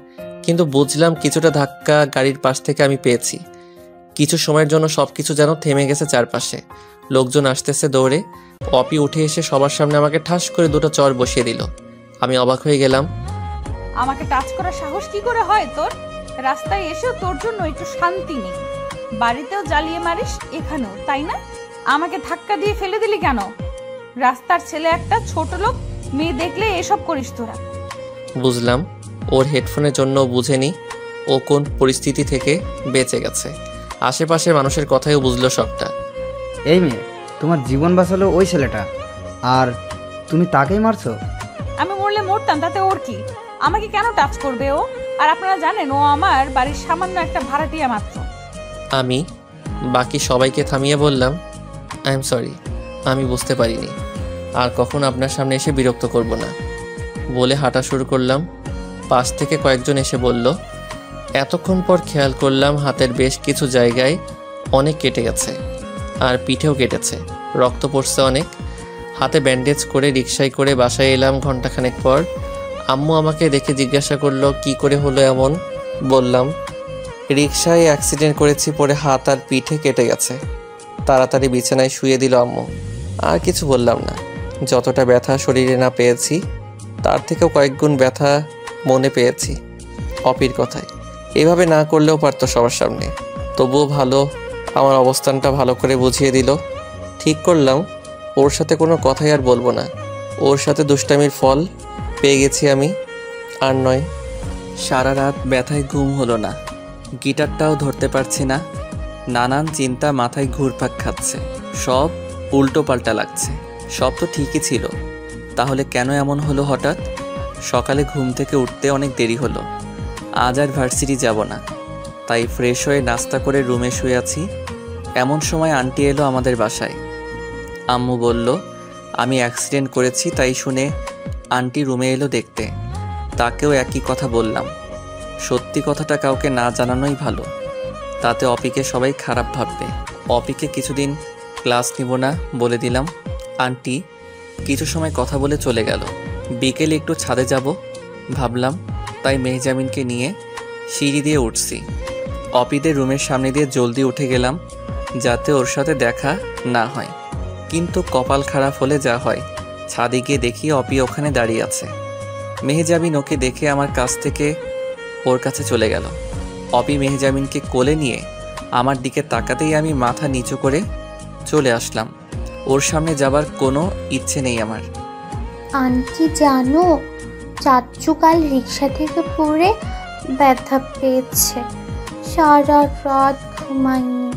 কিন্তু বুঝলাম কিছুটা ধাক্কা গাড়ির পাশ থেকে আমি পেয়েছি। কিছু সময়ের জন্য সবকিছু যেন থেমে গেছে চারপাশে। লোকজন আসতেছে দৌড়ে। অপি উঠে এসে সবার সামনে আমাকে ঠাস করে দুটো চর বসিয়ে দিল। আমি অবাক হয়ে গেলাম। আমাকে টাচ করার সাহস কি করে হয় তোর? রাস্তায় এসেও তোর জন্য একটু শান্তি নেই। বাড়িতেও জ্বালিয়ে মারিস, এখানেও তাই না? আমাকে ধাক্কা দিয়ে ফেলে দিলি কেন? রাস্তার ছেলে একটা, ছোট লোক, মেয়ে দেখলে এসব করিস তোরা। বুঝলাম ওর হেডফোনের জন্য বুঝেনি ও কোন পরিস্থিতি থেকে বেঁচে গেছে। আশেপাশের মানুষের কথাইও বুঝলো সবটা। এই মেয়ে, তোমার জীবন বাঁচালো ওই ছেলেটা, আর তুমি তাকেই মারছো? আমি মরলে মরতাম, তাতে ওর কি? আমাকে কেন টাচ করবে ও? আর আপনারা জানেন ও আমার বাড়ির সামান্য একটা ভাড়াটিয়া মাত্র। আমি বাকি সবাইকে থামিয়ে বললাম, আই এম সরি, আমি বুঝতে পারিনি। আর কখন আপনার সামনে এসে বিরক্ত করব না বলে হাঁটা শুরু করলাম। পাশ থেকে কয়েকজন এসে বলল। এতক্ষণ পর খেয়াল করলাম হাতের বেশ কিছু জায়গায় অনেক কেটে গেছে, আর পিঠেও কেটেছে, রক্ত পড়ছে অনেক। হাতে ব্যান্ডেজ করে রিকশায় করে বাসায় এলাম ঘন্টাখানেক পর। আম্মু আমাকে দেখে জিজ্ঞাসা করলো কি করে হলো এমন। বললাম রিকশায় অ্যাক্সিডেন্ট করেছি, পরে হাত আর পিঠে কেটে গেছে। তাড়াতাড়ি বিছানায় শুয়ে দিল আম্মু। আর কিছু বললাম না। যতটা ব্যথা শরীরে না পেয়েছি, তার থেকেও কয়েক গুণ ব্যথা মনে পেয়েছি অপির কথায়। এভাবে না করলেও পারতো সবার সামনে, তবুও ভালো আমার অবস্থানটা ভালো করে বুঝিয়ে দিল। ঠিক করলাম ওর সাথে কোনো কথাই আর বলবো না। ওর সাথে দুষ্টামির ফল পেয়ে গেছি আমি। আর নয়, সারা রাত ব্যথায় ঘুম হলো না, গিটারটাও ধরতে পারছি না। নানান চিন্তা মাথায় ঘুরপাক খাচ্ছে, সব উল্টো পাল্টা লাগছে। সব তো ঠিকই ছিল, তাহলে কেন এমন হলো হঠাৎ? সকালে ঘুম থেকে উঠতে অনেক দেরি হলো। আজ আর ভার্সিটি যাব না, তাই ফ্রেশ হয়ে নাস্তা করে রুমে শুয়ে আছি। এমন সময় আন্টি এলো আমাদের বাসায়। আম্মু বলল আমি অ্যাক্সিডেন্ট করেছি, তাই শুনে আন্টি রুমে এলো দেখতে। তাকেও একই কথা বললাম। সত্যি কথাটা কাউকে না জানানোই ভালো, তাতে অপিকে সবাই খারাপ ভাববে। অপিকে কিছুদিন ক্লাস নিব না বলে দিলাম। আন্টি কিছু সময় কথা বলে চলে গেল। বিকেলে একটু ছাদে যাব ভাবলাম, তাই মেহজামিনকে নিয়ে সিঁড়ি দিয়ে উঠছি। অপিদের রুমের সামনে দিয়ে জলদি উঠে গেলাম, যাতে ওর সাথে দেখা না হয়। কিন্তু কপাল খারাপ হলে যা হয়, ছাদে গিয়ে দেখি অপি ওখানে দাঁড়িয়ে আছে। মেহজামিন ওকে দেখে আমার কাছ থেকে ওর কাছে চলে গেল। অপি মেহজামিনকে কোলে নিয়ে আমার দিকে তাকাতেই আমি মাথা নিচু করে চলে আসলাম। ওর সামনে যাবার কোনো ইচ্ছে নেই আমার। আন্টি জানো, চাচ্চু কাল রিক্সা থেকে পড়ে ব্যথা পেয়েছে, সারা রাত ঘুমায়নি।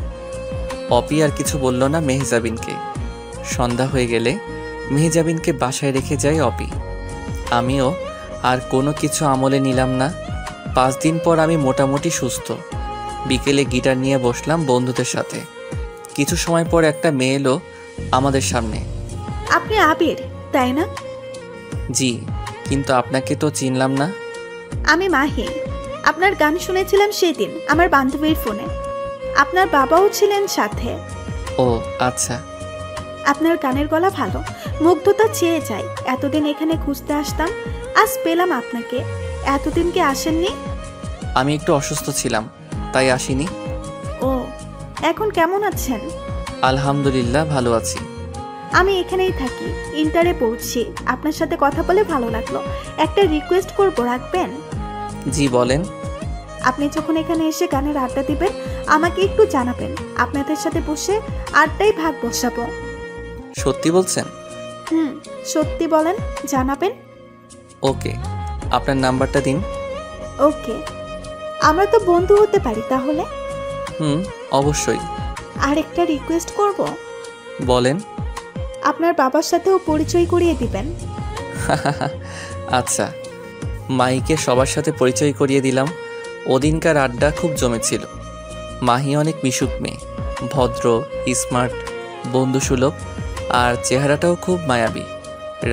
অপি আর কিছু বলল না মেহজাবিনকে। সন্ধ্যা হয়ে গেলে মেহজাবিনকে বাসায় রেখে যায় অপি। আমিও আর কোনো কিছু আমলে নিলাম না। 5 দিন পর আমি মোটামুটি সুস্থ। বিকেলে গিটার নিয়ে বসলাম বন্ধুদের সাথে। কিছু সময় পর একটা মেয়ে এলো আমাদের সামনে। আপনি আবির, তাই না? জি, কিন্তু আপনাকে তো চিনলাম না। আমি মাহি। আপনার গান শুনেছিলাম সেদিন আমার বান্ধবীর ফোনে। আপনার বাবাও ছিলেন সাথে। ও আচ্ছা। আপনার গানের গলা ভালো, মুগ্ধতা চেয়ে যায়। এতদিন এখানে খুঁজতে আসতাম, আজ পেলাম আপনাকে। এতদিন কি আসেননি? আমি একটু অসুস্থ ছিলাম, তাই আসিনি। ও, এখন কেমন আছেন? আলহামদুলিল্লাহ ভালো আছি। আমি এখানেই থাকি, ইন্টারে পড়ছি। আপনার সাথে কথা বলে ভালো লাগলো। একটা রিকোয়েস্ট করবো, রাখবেন? জি বলেন। আপনি যখন এখানে এসে গানের আড্ডা দিবেন, আমাকে একটু জানাবেন। আপনাদের সাথে বসে আড্ডাই ভাগ বসাবো। সত্যি বলছেন? সত্যি বলেন, জানাবেন? ওকে, আপনার নাম্বারটা দিন। ওকে, আমরা তো বন্ধু হতে পারি তাহলে? অবশ্যই। আরেকটা রিকোয়েস্ট করব। বলেন। আপনার বাবার সাথেও পরিচয় করিয়ে দিবেন। আচ্ছা। মাহিকে সবার সাথে পরিচয় করিয়ে দিলাম। ওদিনকার আড্ডা খুব জমেছিল। মাহি অনেক মিশুক মেয়ে, ভদ্র, স্মার্ট, বন্ধুসুলভ, আর চেহারাটাও খুব মায়াবী।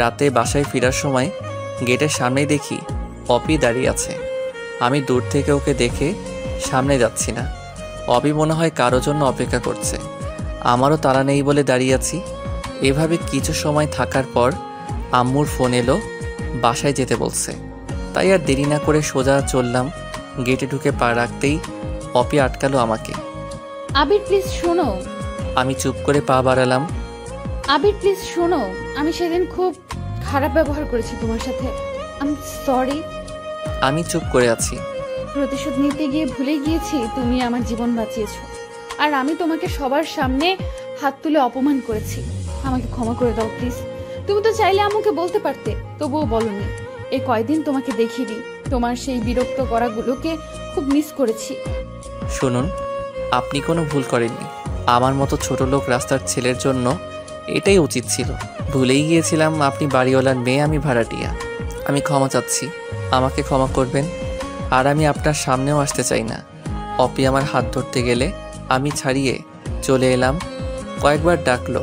রাতে বাসায় ফেরার সময় গেটের সামনেই দেখি অপি দাঁড়িয়ে আছে। আমি দূর থেকে ওকে দেখে সামনে যাচ্ছি না। অপি মনে হয় কারো জন্য অপেক্ষা করছে। আমারও তাড়া নেই বলে দাঁড়িয়ে আছি। এভাবে কিছু সময় থাকার পর আম্মুর ফোন এলো, বাসায় যেতে বলছে। তাই আর দেরি না করে সোজা চললাম। গেটে ঢুকে পা রাখতেই অপি আটকালো আমাকে। আবির প্লিজ শোনো। আমি চুপ করে পা বাড়ালাম। আবির প্লিজ শোনো, আমি সেদিন খুব খারাপ ব্যবহার করেছি তোমার সাথে। আমি সরি। আমি চুপ করে আছি। প্রতিশোধ নিতে গিয়ে ভুলে গিয়েছি তুমি আমার জীবন বাঁচিয়েছো, আর আমি তোমাকে সবার সামনে হাত তুলে অপমান করেছি। আমাকে ক্ষমা করে দাও প্লিজ। তুমি তো চাইলে আমাকে বলতে পারতে, তবুও বলনি। এই কয়দিন তোমাকে দেখিনি, তোমার সেই বিরক্ত করাগুলোকে খুব মিস করেছি। শুনুন, আপনি কোনো ভুল করেননি। আমার মতো ছোট লোক রাস্তার ছেলের জন্য এটাই উচিত ছিল। ভুলেই গিয়েছিলাম আপনি বাড়িওয়ালার মেয়ে, আমি ভাড়াটিয়া। আমি ক্ষমা চাচ্ছি, আমাকে ক্ষমা করবেন। আর আমি আপনার সামনেও আসতে চাই না। অপি আমার হাত ধরতে গেলে আমি ছাড়িয়ে চলে এলাম। কয়েকবার ডাকলো,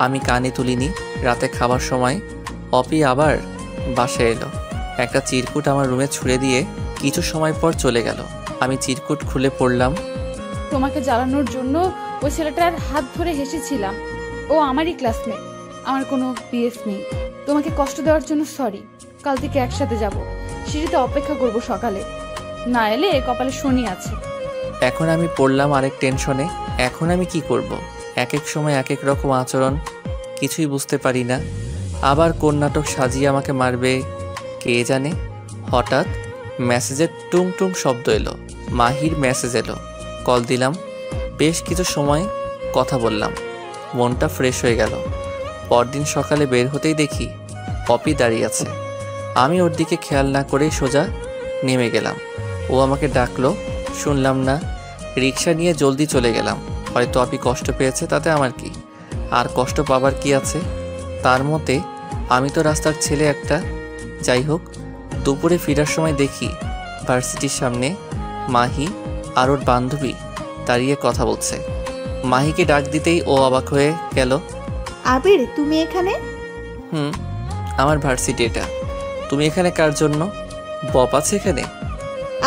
আমি কানে তুলিনি। রাতে খাবার সময় অপি আবার বাসায় এলো। একটা চিরকুট আমার রুমে ছুঁড়ে দিয়ে কিছু সময় পর চলে গেল। আমি চিরকুট খুলে পড়লাম। তোমাকে জ্বালানোর জন্য ওই ছেলেটার হাত ধরে হেসেছিলাম। ও আমারই ক্লাসমেট, আমার কোনো বিএফ নেই। তোমাকে কষ্ট দেওয়ার জন্য সরি। কাল থেকে একসাথে যাব, সিঁড়িতে অপেক্ষা করব সকালে। না এলে কপালে শনি আছে। এখন আমি পড়লাম আরেক টেনশনে। এখন আমি কি করব? এক এক সময় এক এক রকম আচরণ, কিছুই বুঝতে পারি না। আবার কোন নাটক সাজিয়ে আমাকে মারবে কে জানে। হঠাৎ মেসেজের টুং টুং শব্দ এলো। মাহির মেসেজ এলো। কল দিলাম। বেশ কিছু সময় কথা বললাম। মনটা ফ্রেশ হয়ে গেল। পরদিন সকালে বের হতেই দেখি অপি দাঁড়িয়ে আছে। আমি ওর দিকে খেয়াল না করেই সোজা নেমে গেলাম। ও আমাকে ডাকলো, শুনলাম না। রিক্সা নিয়ে জলদি চলে গেলাম। হয়তো অপি কষ্ট পেয়েছে, তাতে আমার কি? আর কষ্ট পাবার কি আছে? তার মতে আমি তো রাস্তার ছেলে একটা। যাই হোক, দুপুরে ফেরার সময় দেখি ভার্সিটির সামনে মাহি আর ওর বান্ধবী দাঁড়িয়ে কথা বলছে। মাহিকে ডাক দিতেই ও অবাক হয়ে গেল। আবির, তুমি এখানে? আমার ভার্সিটি এটা। তুমি এখানে কার জন্য? বপ আছে এখানে?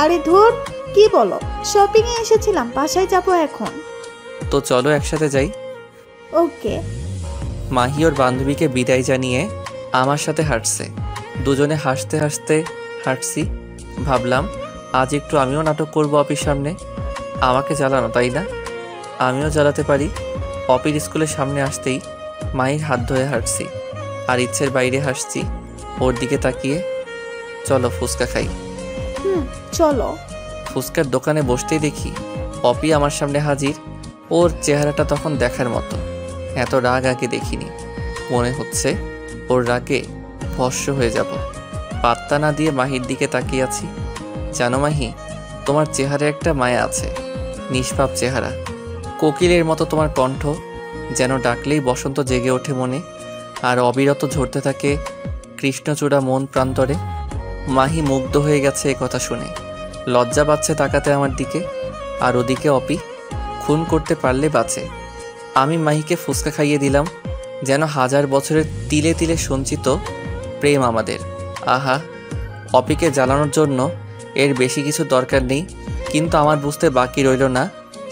আরে ধুর, কি বলো? শপিং এ এসেছিলাম, বাসায় যাব এখন। তো চলো একসাথে যাই। ওকে। মাহি ওর বান্ধবীকে বিদায় জানিয়ে আমার সাথে হাঁটছে। দুজনে হাসতে হাসতে হাঁটছি। ভাবলাম আজ একটু আমিও নাটক করব অপির সামনে। আমাকে জ্বালানো, তাই না? আমিও জ্বালাতে পারি। অপির স্কুলের সামনে আসতেই মাহির হাত ধরে হাঁটছি, আর ইচ্ছের বাইরে হাসছি ওর দিকে তাকিয়ে। চলো ফুচকা খাই। চলো। ফুচকার দোকানে বসতেই দেখি অপি আমার সামনে হাজির। ওর চেহারাটা তখন দেখার মতো। এত রাগ আগে দেখিনি। মনে হচ্ছে ওর রাগে ভস্ম হয়ে যাব। পাত্তা না দিয়ে মাহির দিকে তাকিয়ে আছি। জানো মাহি, তোমার চেহারায় একটা মায়া আছে। নিষ্পাপ চেহারা, কোকিলের মতো তোমার কণ্ঠ, যেন ডাকলেই বসন্ত জেগে ওঠে মনে, আর অবিরত ঝরতে থাকে কৃষ্ণচূড়া মন প্রান্তরে। মাহি মুগ্ধ হয়ে গেছে এ কথা শুনে। লজ্জা পাচ্ছে তাকাতে আমার দিকে। আর ওদিকে অপি খুন করতে পারলে বাঁচে। আমি মাহিকে ফুচকা খাইয়ে দিলাম, যেন হাজার বছরের তিলে তিলে সঞ্চিত প্রেম আমাদের। আহা, অপিকে জ্বালানোর জন্য এর বেশি কিছু দরকার নেই। কিন্তু আমার বুঝতে বাকি রইল না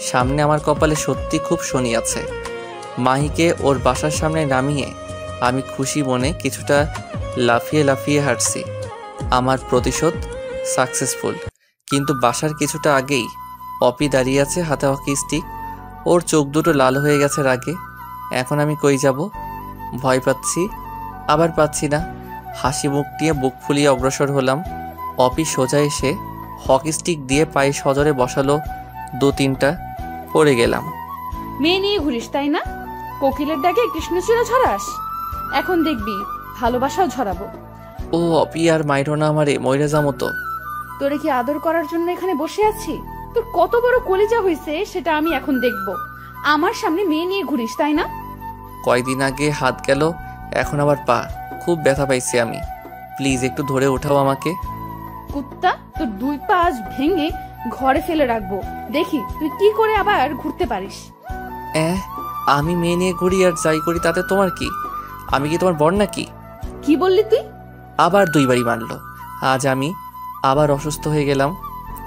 সামনে আমার কপালে সত্যি খুব শনি আছে। মাহিকে ওর বাসার সামনে নামিয়ে আমি খুশি মনে কিছুটা লাফিয়ে লাফিয়ে হাঁটছি। আমার প্রতিশোধ সাকসেসফুল। কিন্তু বাসার কিছুটা আগেই অপি দাঁড়িয়ে আছে, হাতে হকি স্টিক। ওর চোখ দুটো লাল হয়ে গেছে রাগে। এখন আমি কই যাব? ভয় পাচ্ছি, আবার পাচ্ছি না। হাসি মুখ নিয়ে বুক ফুলিয়ে অগ্রসর হলাম। অপি সোজা এসে হকি স্টিক দিয়ে পায়ে সজোরে বসালো 2-3টা। পড়ে গেলাম। মেয়ে নিয়ে ঘুরিস তাই না? কোকিলের ডাকে কৃষ্ণচূড়া ঝরাস। এখন দেখবি ভালোবাসাও ঝরাবো। ও অপি, আর মাইরো না আমারে, মইরা যামো তো। তোরে কি আদর করার জন্য এখানে বসে আছি? তোর কত বড় কলিজা হয়েছে সেটা আমি এখন দেখব। আমার সামনে মেয়ে নিয়ে ঘুরিস তাই না? কয়দিন আগে হাত গেল, এখন আবার পা। খুব ব্যথা পাইছি আমি। প্লিজ একটু ধরে ওঠাও আমাকে। কুত্তা, তোর 2 পা আজ ভেঙে ঘরে ফেলে রাখবো। দেখি তুই কি করে আবার ঘুরতে পারিস। আমি মেয়ে নিয়ে ঘুরি আর যাই করি তাতে তোমার কি? আমি কি তোমার বর নাকি? কি বললি তুই? আবার 2 বারই মারলো। আজ আমি আবার অসুস্থ হয়ে গেলাম।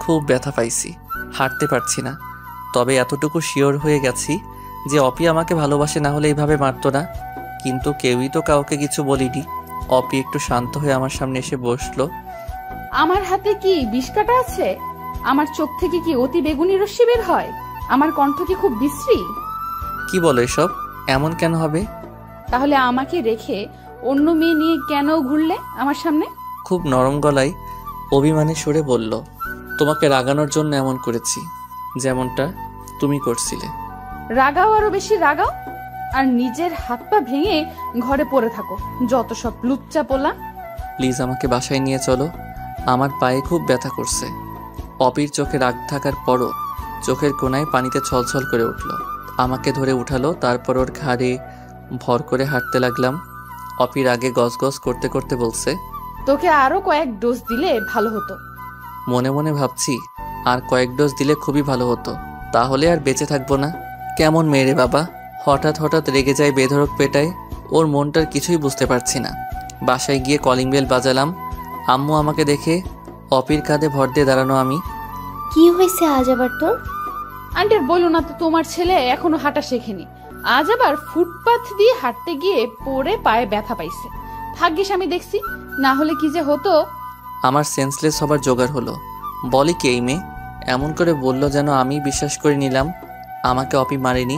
খুব ব্যথা পাইছি, হাঁটতে পারছি না। তবে এতটুকু শিওর হয়ে গেছি যে অপি আমাকে ভালোবাসে, না হলে এইভাবে মারতো না। কিন্তু কেউই তো কাউকে কিছু বলিনি। অপি একটু শান্ত হয়ে আমার সামনে এসে বসলো। আমার হাতে কি বিষ কাটা আছে? আমার চোখ থেকে কি অতি বেগুনি রশ্মি বের হয়? আমার কণ্ঠ কি খুব বিশ্রী? কি বলো এসব? এমন কেন হবে? তাহলে আমাকে রেখে অন্য মেয়ে নিয়ে কেন ঘুরলে আমার সামনে? খুব নরম গলায় অভিমানী সুরে বলল, তোমাকে রাগানোর জন্য এমন করেছি, যেমনটা তুমি করছিলে। রাগাও, আরো বেশি রাগাও, আর নিজের হাত পা ভেঙে ঘরে পড়ে থাকো। যত সব লুচ্চা পোলা। প্লিজ আমাকে বাসায় নিয়ে চলো, আমার পায়ে খুব ব্যথা করছে। অপির চোখে রাগ থাকার পরও চোখের কোণায় পানিতে ছলছল করে উঠল। আমাকে ধরে উঠালো, তারপর ওর ঘাড়ে ভর করে হাঁটতে লাগলাম। অপির আগে গজগজ করতে করতে বলছে, তোকে আরো কয়েক ডোজ দিলে ভালো হতো। মনে মনে ভাবছি আর কয়েক ডোজ দিলে খুবই ভালো হতো, তাহলে আর বেঁচে থাকবো না। কেমন মেরে বাবা, হঠাৎ হঠাৎ রেগে যায় বেধড়ক পেটায়। ওর মনটার কিছুই বুঝতে পারছি না। বাসায় গিয়ে কলিং বেল বাজালাম। আম্মু আমাকে দেখে অপির কাঁধে ভর দিয়ে দাঁড়ানো। আমি, কি হয়েছে আজ আবার তোর? আন্টি আর বলো না তো, তোমার ছেলে এখনো হাঁটা শেখেনি। আজ আবার ফুটপাথ দিয়ে হাঁটতে গিয়ে পড়ে পায়ে ব্যথা পাইছে। ভাগ্যিস আমি দেখছি, না হলে কি যে হতো। আমার সেন্সলেস হবার জোগাড় হলো। বলি কি এই মেয়ে? এমন করে বলল যেন আমি বিশ্বাস করে নিলাম আমাকে অপি মারেনি।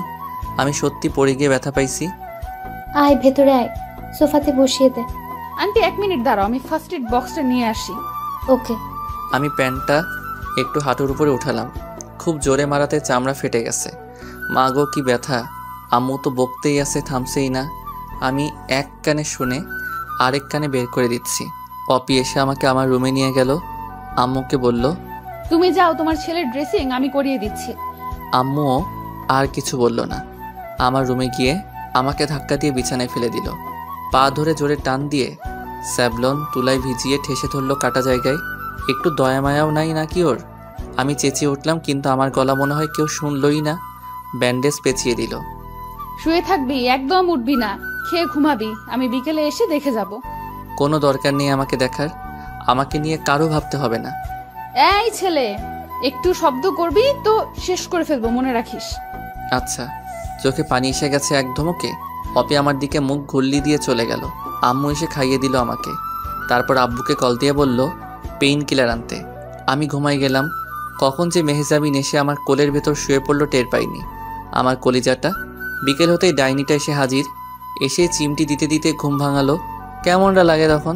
আমি সত্যি পড়ে গিয়ে ব্যথা পাইছি। আয় ভেতরে আয়, সোফাতে বসিয়ে দে। আন্টি 1 মিনিট দাঁড়াও, আমি ফার্স্ট এড বক্সটা নিয়ে আসি। ওকে। আমি প্যান্টটা একটু হাঁটুর উপরে উঠালাম। খুব জোরে মারাতে চামড়া ফেটে গেছে। মা গো কি ব্যথা! আম্মু তো বকতেই আছে, থামছেই না। আমি এক কানে শুনে আরেক কানে বের করে দিচ্ছি। অপি এসে আমাকে আমার রুমে নিয়ে গেল। আম্মুকে বলল, তুমি যাও, তোমার ছেলের ড্রেসিং আমি করিয়ে দিচ্ছি। আম্মুও আর কিছু বলল না। আমার রুমে গিয়ে আমাকে ধাক্কা দিয়ে বিছানায় ফেলে দিল। পা ধরে জোরে টান দিয়ে স্যাবলন তুলায় ভিজিয়ে ঠেসে ধরল কাটা জায়গায়। একটু দয়া মায়াও নাই নাকি ওর? আমি চেঁচিয়ে উঠলাম, কিন্তু আমার গলা মনে হয় কেউ শুনলই না। ব্যান্ডেজ পেঁচিয়ে দিল। শুয়ে থাকবি, একদম উঠবি না, খেয়ে ঘুমাবি। আমি বিকেলে এসে দেখে যাব। কোনো দরকার নেই আমাকে দেখার। আমাকে নিয়ে কারো ভাবতে হবে না। এই ছেলে, একটু শব্দ করবি তো শেষ করে ফেলবো, মনে রাখিস। আচ্ছা। চোখে পানি এসে গেছে এক ধমকে। অপি আমার দিকে মুখ ঘুরলি দিয়ে চলে গেল। আম্মু এসে খাইয়ে দিল আমাকে। তারপর আব্বুকে কল দিয়ে বলল পেইন কিলার আনতে। আমি ঘুমাই গেলাম। কখন যে মেহজাবিন এসে আমার কোলের ভেতর শুয়ে পড়লো টের পাইনি। আমার কলিজাটা। বিকেল হতেই ডাইনিটা এসে হাজির। এসে চিমটি দিতে দিতে ঘুম ভাঙালো। কেমনটা লাগে তখন?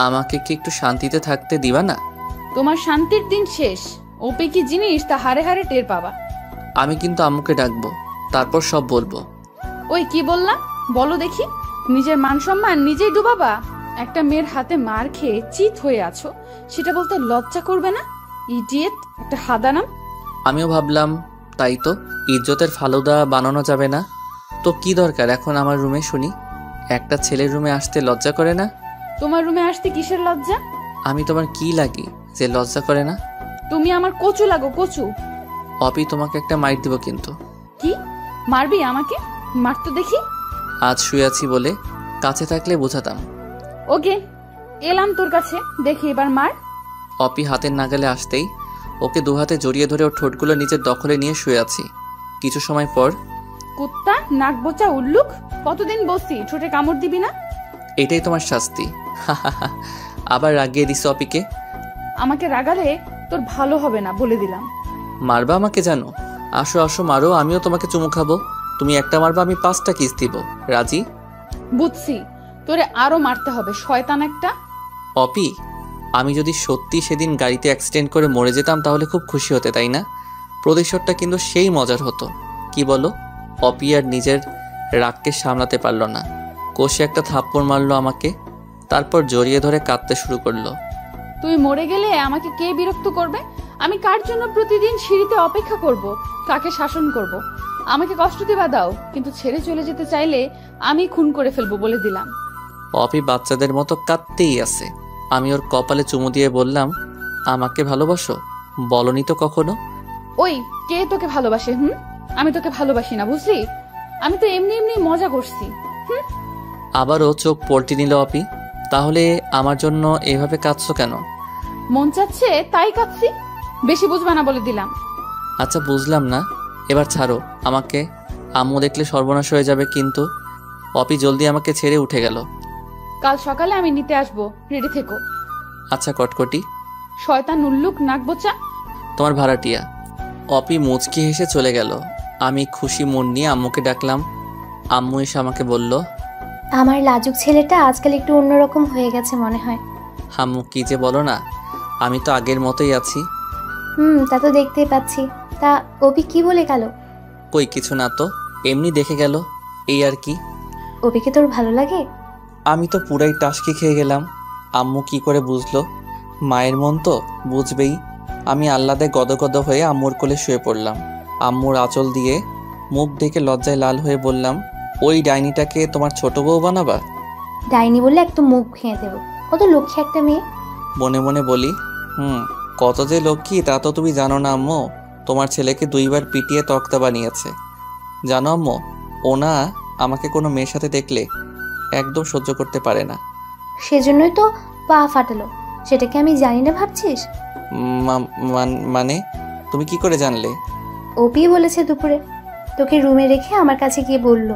আমাকে কি একটু শান্তিতে থাকতে দিবা না? তোমার শান্তির দিন শেষ। ওপে কি জিনিস তা হারে হারে টের পাবা। আমি কিন্তু আম্মুকে ডাকবো, তারপর সব বলবো। ওই কি বললাম বলো দেখি? নিজের মান সম্মান নিজেই ডুবাবা? একটা মেয়ের হাতে মার খেয়ে চিত হয়ে আছো, সেটা বলতে লজ্জা করবে না? ইডিয়েট, একটা হাদানাম। আমিও ভাবলাম তাই তো, ইজ্জতের ফালুদা বানানো যাবে না তো কি দরকার এখন আমার রুমে শুনি? একটা ছেলের রুমে আসতে লজ্জা করে না? তোমার রুমে আসতে কিসের লজ্জা? আমি তোমার কি লাগি যে লজ্জা করে না? তুমি আমার কচু লাগো, কচু। অপি তোমাকে একটা মাইর দিব কিন্তু। কি মারবি আমাকে? মার তো দেখি। আজ শুয়ে আছি বলে, কাছে থাকলে বোঝাতাম। ওকে, এলাম তোর কাছে, দেখি এবার মার। অপি হাতের নাগালে আসতেই ওকে দুহাতে জড়িয়ে ধরে ওর ঠোঁটগুলো নিজের দখলে নিয়ে শুয়ে আছি। কিছু সময় পর, কুত্তা, নাক বোচা, উল্লুক, কতদিন বসছি, ঠোঁটে কামড় দিবি না? এটাই তোমার শাস্তি। আবার রাগিয়ে দিস অপিকে। আমাকে রাগালে তোর ভালো হবে না, বলে দিলাম। মারবা আমাকে জানো? আসো আসো মারো, আমিও তোমাকে চুমু খাবো। তুমি একটা মারবা, আমি 5টা কিস দিব। রাজি? বুঝছি, তোরে আরো মারতে হবে, শয়তান একটা। অপি, আমি যদি সত্যি সেদিন গাড়িতে অ্যাক্সিডেন্ট করে মরে যেতাম তাহলে খুব খুশি হতে, তাই না? প্রতিশোধটা কিন্তু সেই মজার হতো, কি বলো? অপি আর নিজের রাগকে সামলাতে পারলো না, কষে একটা থাপ্পড় মারলো আমাকে, তারপর জড়িয়ে ধরে কাঁদতে শুরু করলো। তুই মরে গেলে আমাকে কে বিরক্ত করবে? আমি কার জন্য প্রতিদিন সিঁড়িতে অপেক্ষা করব? কাকে শাসন করব? আমাকে কষ্ট দিবা দাও, কিন্তু ছেড়ে চলে যেতে চাইলে আমি খুন করে ফেলবো, বলে দিলাম। অপি বাচ্চাদের মতো কাঁদতেই আছে। আমি ওর কপালে চুমু দিয়ে বললাম, আমাকে ভালোবাসো? বলনি তো কখনো। ওই, কে তোকে ভালোবাসে? আমি তোকে ভালোবাসি না, বুঝলি? আমি তো এমনি এমনি মজা করছি। আবারও চোখ পল্টি নিল অপি। তাহলে আমার জন্য এভাবে কাঁদছো কেন? মন চাচ্ছে তাই কাঁদছি, বেশি বুঝবা না, বলে দিলাম। আচ্ছা বুঝলাম না, এবার ছাড়ো আমাকে, আম্মু দেখলে সর্বনাশ হয়ে যাবে কিন্তু। অপি জলদি আমাকে ছেড়ে উঠে গেল। কাল সকালে আমি নিতে আসবো, রেডি থেকো। আচ্ছা কটকটি। শয়তান, উল্লুক, নাক বোচা। তোমার ভাড়াটিয়া। অপি মুচকি হেসে চলে গেল। আমি খুশি মন নিয়ে আম্মুকে ডাকলাম। আম্মু এসে আমাকে বলল, আমার লাজুক ছেলেটা আজকাল একটু অন্যরকম হয়ে গেছে মনে হয়। আম্মু কি যে বলো না, আমি তো আগের মতোই আছি। তা তো দেখতেই পাচ্ছি। তা অভি কি বলে গেল? কই কিছু না তো, এমনি দেখে গেল, এই আর কি। অভিকে তোর ভালো লাগে? আমি তো পুরাই টাসকি খেয়ে গেলাম। আম্মু কি করে বুঝলো? মায়ের মন তো বুঝবেই। আমি আহ্লাদে গদগদ হয়ে আম্মুর কোলে শুয়ে পড়লাম। আম্মুর আঁচল দিয়ে মুখ ঢেকে লজ্জায় লাল হয়ে বললাম, ওই ডাইনিটাকে তোমার ছোট বউ বানাবা? ডাইনি বললে একদম মুখ ভেঙে দেবো। কত লক্ষ্মী একটা মেয়ে। মনে মনে বলি, কত যে লক্ষ্মী তা তো তুমি জানো না আম্মু। তোমার ছেলেকে 2বার পিটিয়ে তক্তা বানিয়েছে। জানো আম্মু, ওনা আমাকে কোনো মেয়ের সাথে দেখলে একদম সহ্য করতে পারে না। সেজন্যই তো পা ফাটালো। সেটাকে আমি জানি না ভাবছিস? মানে তুমি কি করে জানলে? অপি বলেছে দুপুরে, তোকে রুমে রেখে আমার কাছে গিয়ে বলল।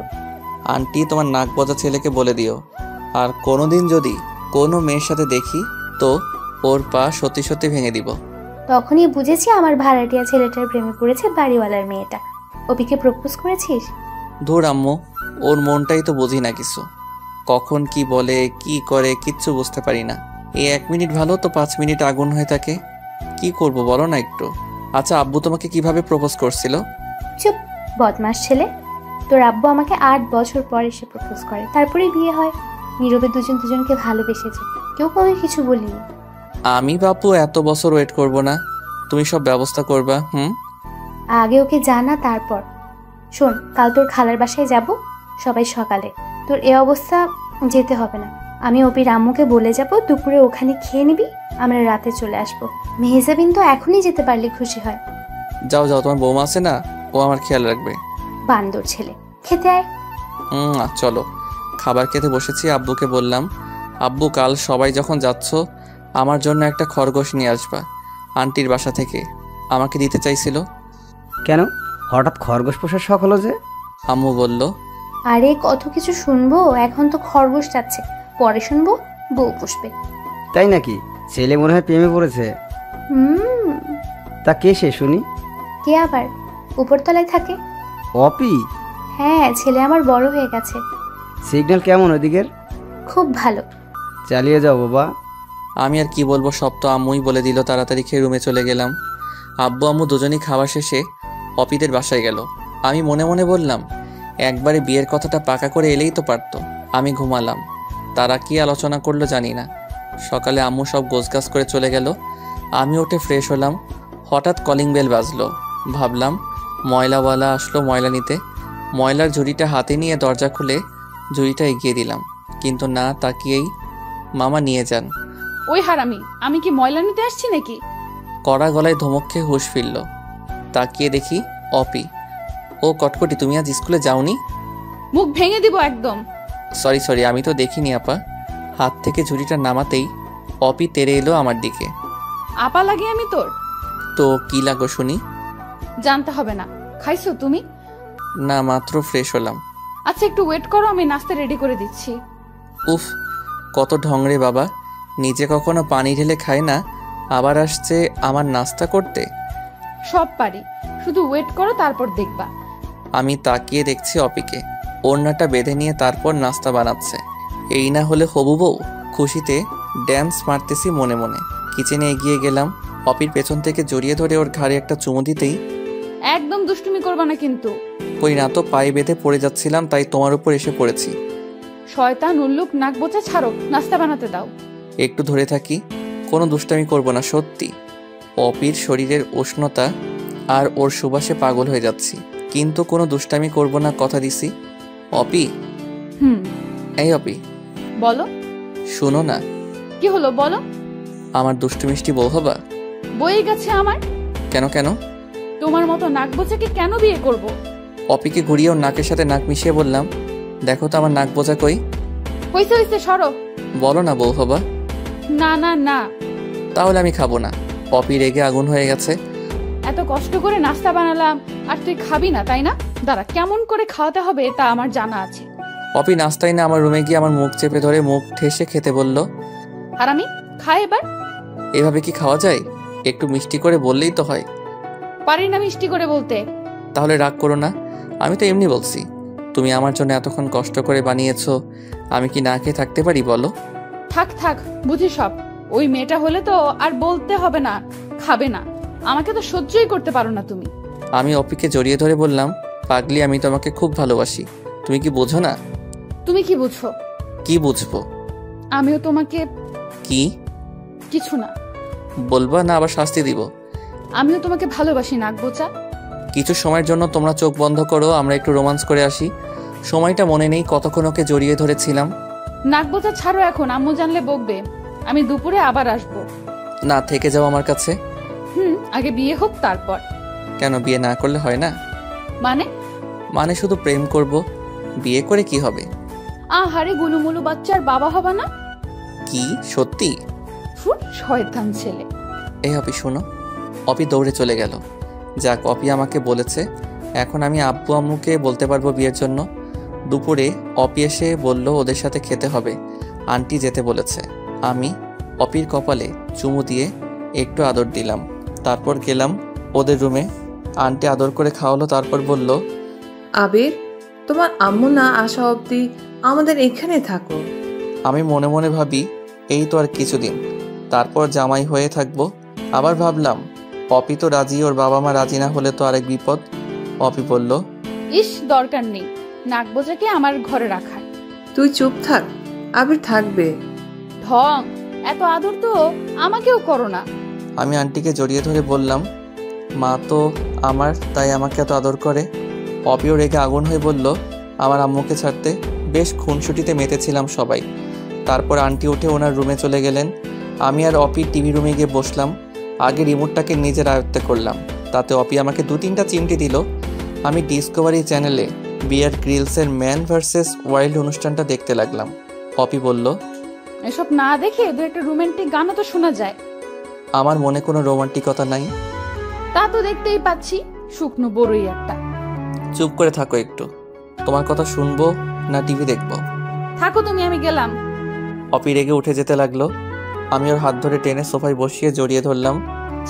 আন্টি তোমার নাক বজা ছেলেকে বলে দিও, আর কোনোদিন যদি কোনো মেয়ের সাথে দেখি তো ওর পা সত্যি সত্যি ভেঙে দিব। তখনই বুঝেছি আমার ভাড়াটিয়া ছেলেটার প্রেমে পড়েছে বাড়িওয়ালার মেয়েটা। অপিকে প্রপোজ করেছিস? ধুর আম্মু, ওর মনটাই তো বুঝি না কিছু। কখন কি বলে কি করে কিচ্ছু বুঝতে পারি না। এই 1 মিনিট ভালো তো 5 মিনিট আগুন হয়ে থাকে। কি করব বলো না একটু। আচ্ছা আব্বু তোমাকে কিভাবে প্রপোজ করছিল? চুপ, বদমাস ছেলে। তোর আব্বু আমাকে 8 বছর পর এসে প্রপোজ করে, তারপরেই বিয়ে হয়। নীরবে দুজন দুজনকে ভালোবেসেছে, কেউ কাউকে কিছু বলিনি। আমি বাপু এত বছর ওয়েট করব না, তুমি সব ব্যবস্থা করবা। আগে ওকে জানা, তারপর শোন, কাল তোর খালার বাসায় যাব, সবাই সকালে। তোর এ অবস্থা যেতে হবে না। আমি অপির আম্মুকে বলে যাব, দুপুরে ওখানে খেয়ে নিবি, আমরা রাতে চলে আসবো। মেহজাবিন তো এখনই যেতে পারলে খুশি হয়। যাও যাও, তোমার বৌমা আছে না, ও আমার খেয়াল রাখবে। বান্দর ছেলে, খেতে আয়। চলো, খাবার খেতে বসেছি। আব্বুকে বললাম, আব্বু কাল সবাই যখন যাচ্ছ আমার জন্য একটা খরগোশ নিয়ে আসবা, আন্টির বাসা থেকে আমাকে দিতে চাইছিল। কেন হঠাৎ খরগোশ পোষার শখ হলো যে? আম্মু বলল, আরে কত কিছু শুনবো, এখন তো খরগোশ যাচ্ছে, পরে শুনবো বউ পুষবে। তাই নাকি? ছেলে মনে হয় প্রেমে পড়েছে। তা কে সে শুনি? কে আবার? উপরতলায় থাকে। অপি? হ্যাঁ, ছেলে আমার বড় হয়ে গেছে। সিগন্যাল কেমন ওদিকের? খুব ভালো। চালিয়ে যাও বাবা। আমি আর কি বলবো, সব তো আম্মুই বলে দিল। তাড়াতাড়ি খেয়ে রুমে চলে গেলাম। আব্বু আম্মু দুজনই খাওয়া শেষে অপিদের বাসায় গেল। আমি মনে মনে বললাম, একবারে বিয়ের কথাটা পাকা করে এলেই তো পারতো। আমি ঘুমালাম। তারা কি আলোচনা করলো জানি না। সকালে আম্মু সব গোছগাছ করে চলে গেল। আমি উঠে ফ্রেশ হলাম। হঠাৎ কলিং বেল বাজলো। ভাবলাম ময়লাওয়ালা আসলো ময়লা নিতে। ময়লার ঝুড়িটা হাতে নিয়ে দরজা খুলে ঝুড়িটা এগিয়ে দিলাম, কিন্তু না তাকিয়েই মামা নিয়ে যান। ওই হারামি, আমি কি ময়লা নিতে আসছি নাকি? কড়া গলায় ধমক খেয়ে হুঁশ ফিরল। তাকিয়ে দেখি অপি। ও কটকটি, তুমি আজ স্কুলে যাওনি? মুখ ভেঙে দিব একদম। সরি, আমি তো দেখিনি আপা। হাত থেকে ঝুড়িটা নামাতেই অপি তেড়ে এলো আমার দিকে। আপা লাগে আমি তোর? তো কি লাগো শুনি? জানতে হবে না। খাইছো তুমি? না, মাত্র ফ্রেশ হলাম। আচ্ছা একটু ওয়েট করো, আমি নাস্তা রেডি করে দিচ্ছি। উফ, কত ঢং রে বাবা। নিজে কখনো পানি ঢেলে খায় না, আবার আসছে আমার নাস্তা করতে। সব পারি, শুধু ওয়েট করো তারপর দেখবা। আমি তাকিয়ে দেখছি অপিকে, ওড়নাটা বেঁধে নিয়ে তারপর নাস্তা বানাচ্ছে। এই না হলে হবু বউ। খুশিতে ড্যান্স মারতেছি মনে মনে। কিচেনে এগিয়ে গেলাম, অপির পেছন থেকে জড়িয়ে ধরে ওর ঘাড়ে একটা চুমু দিতেই, একদম দুষ্টুমি করবা না কিন্তু। কই না তো, পায়ে বেঁধে পড়ে যাচ্ছিলাম তাই তোমার উপর এসে পড়েছি। শয়তান উল্লুক, নাক বোচা ছাড়ো, নাস্তা বানাতে দাও। একটু ধরে থাকি, কোনো দুষ্টামি করব না সত্যি। অপির শরীরের উষ্ণতা আর ওর সুবাসে পাগল হয়ে যাচ্ছি, কিন্তু কোনো দুষ্টামি করব না, কথা দিছি। অপি, এই অপি, বলো। শুনো না। কি হলো বলো। আমার দুষ্টু মিষ্টি বউ হবা? বই গেছে আমার। কেন কেন? তোমার মতো নাক বোচাকে কেন বিয়ে করব? অপিকে ঘুরিয়ে ওর নাকের সাথে নাক মিশিয়ে বললাম, দেখো তো আমার নাক বোঝা কই। হইছে হইছে, সরো। বলো না বউ হবা। না না না। তাহলে আমি খাবো না। অপি রেগে আগুন হয়ে গেছে। এত কষ্ট করে নাস্তা বানালাম আর তুই খাবি না তাই না? দাঁড়া, কেমন করে খাওয়াতে হবে তা আমার জানা আছে। অপি নাস্তাই না আমার রুমে গিয়ে আমার মুখ চেপে ধরে মুখ ঠেসে খেতে বলল। আর আমি খাই এবার। এভাবে কি খাওয়া যায়? একটু মিষ্টি করে বললেই তো হয়। পারি না মিষ্টি করে বলতে। তাহলে রাগ করো না, আমি তো এমনি বলছি। তুমি আমার জন্য এতক্ষণ কষ্ট করে বানিয়েছো, আমি কি না খেয়ে থাকতে পারি বলো? থাক থাক, বুঝি সব। ওই মেয়েটা হলে তো আর বলতে হবে না খাবে না। আমাকে তো সহ্যই করতে পারো না তুমি। আমি অপিকে জড়িয়ে ধরে বললাম, পাগলি আমি তোমাকে খুব ভালোবাসি, তুমি কি বোঝো না? তুমি কি বুঝো? কি বুঝবো? আমিও তোমাকে। কি? কিছু না। বলবা না আবার শাস্তি দিব? আমিও তোমাকে ভালোবাসি নাক বোচা। কিছু সময়ের জন্য তোমরা চোখ বন্ধ করো, আমরা একটু রোমান্স করে আসি। সময়টা মনে নেই কতক্ষণ ওকে জড়িয়ে ধরেছিলাম। নাক বোচা ছাড়ো এখন, আম্মু জানলে বকবে। আমি দুপুরে আবার আসবো। না, থেকে যাও আমার কাছে। আগে বিয়ে হোক তারপর। কেন, বিয়ে না করলে হয় না? মানে শুধু প্রেম করব, বিয়ে করে কি হবে? আহারে গুলুমুলু বাচ্চার বাবা হবে না? কি সত্যি? ফুট শয়তান ছেলে। এই অপি শোনো। অপি দৌড়ে চলে গেল। যাক, অপি আমাকে বলেছে, এখন আমি আব্বু আম্মুকে বলতে পারবো বিয়ের জন্য। দুপুরে অপি এসে বলল ওদের সাথে খেতে হবে, আন্টি যেতে বলেছে। আমি অপির কপালে চুমু দিয়ে একটু আদর দিলাম, তারপর গেলাম ওদের রুমে। আন্টি আদর করে খাওয়ালো, তারপর বলল, আবির, তোমার আম্মু না আসা অবধি আমাদের এখানে থাকো। আমি মনে মনে ভাবি এই তো আর কিছুদিন, তারপর জামাই হয়ে থাকবো। আবার ভাবলাম অপি তো রাজি, ওর বাবা মা রাজি না হলে তো আরেক বিপদ। অপি বলল, ইস দরকার নেই নাক বোচাকে আমার ঘরে রাখার। তুই চুপ থাক, আবির থাকবে। ঢং, এত আদর তো আমাকেও করো না। আমি আন্টিকে জড়িয়ে ধরে বললাম, মা তো আমার, তাই আমাকে এত আদর করে। অপিও রেগে আগুন হয়ে বলল আমার আম্মুকে ছাড়তে। বেশ খুনসুটিতে মেতেছিলাম সবাই। তারপর আন্টি উঠে ওনার রুমে চলে গেলেন। আমি আর অপি টিভি রুমে গিয়ে বসলাম। আগে রিমোটটাকে নিজের আয়ত্তে করলাম, তাতে অপি আমাকে 2-3টা চিমটি দিল। আমি ডিসকভারি চ্যানেলে বিয়ার গ্রিলসের ম্যান ভার্সেস ওয়াইল্ড অনুষ্ঠানটা দেখতে লাগলাম। অপি বলল, এসব না দেখে দু একটা রোমান্টিক গানও তো শোনা যায়। আমার মনে কোনো রোমান্টিকতা নাই। তা তো দেখতেই পাচ্ছি, শুকনো বড়ই একটা। চুপ করে থাকো একটু। তোমার কথা শুনবো না টিভি দেখবো? থাকো তুমি, আমি গেলাম। অপি রেগে উঠে যেতে লাগলো। আমি ওর হাত ধরে টেনে সোফায় বসিয়ে জড়িয়ে ধরলাম।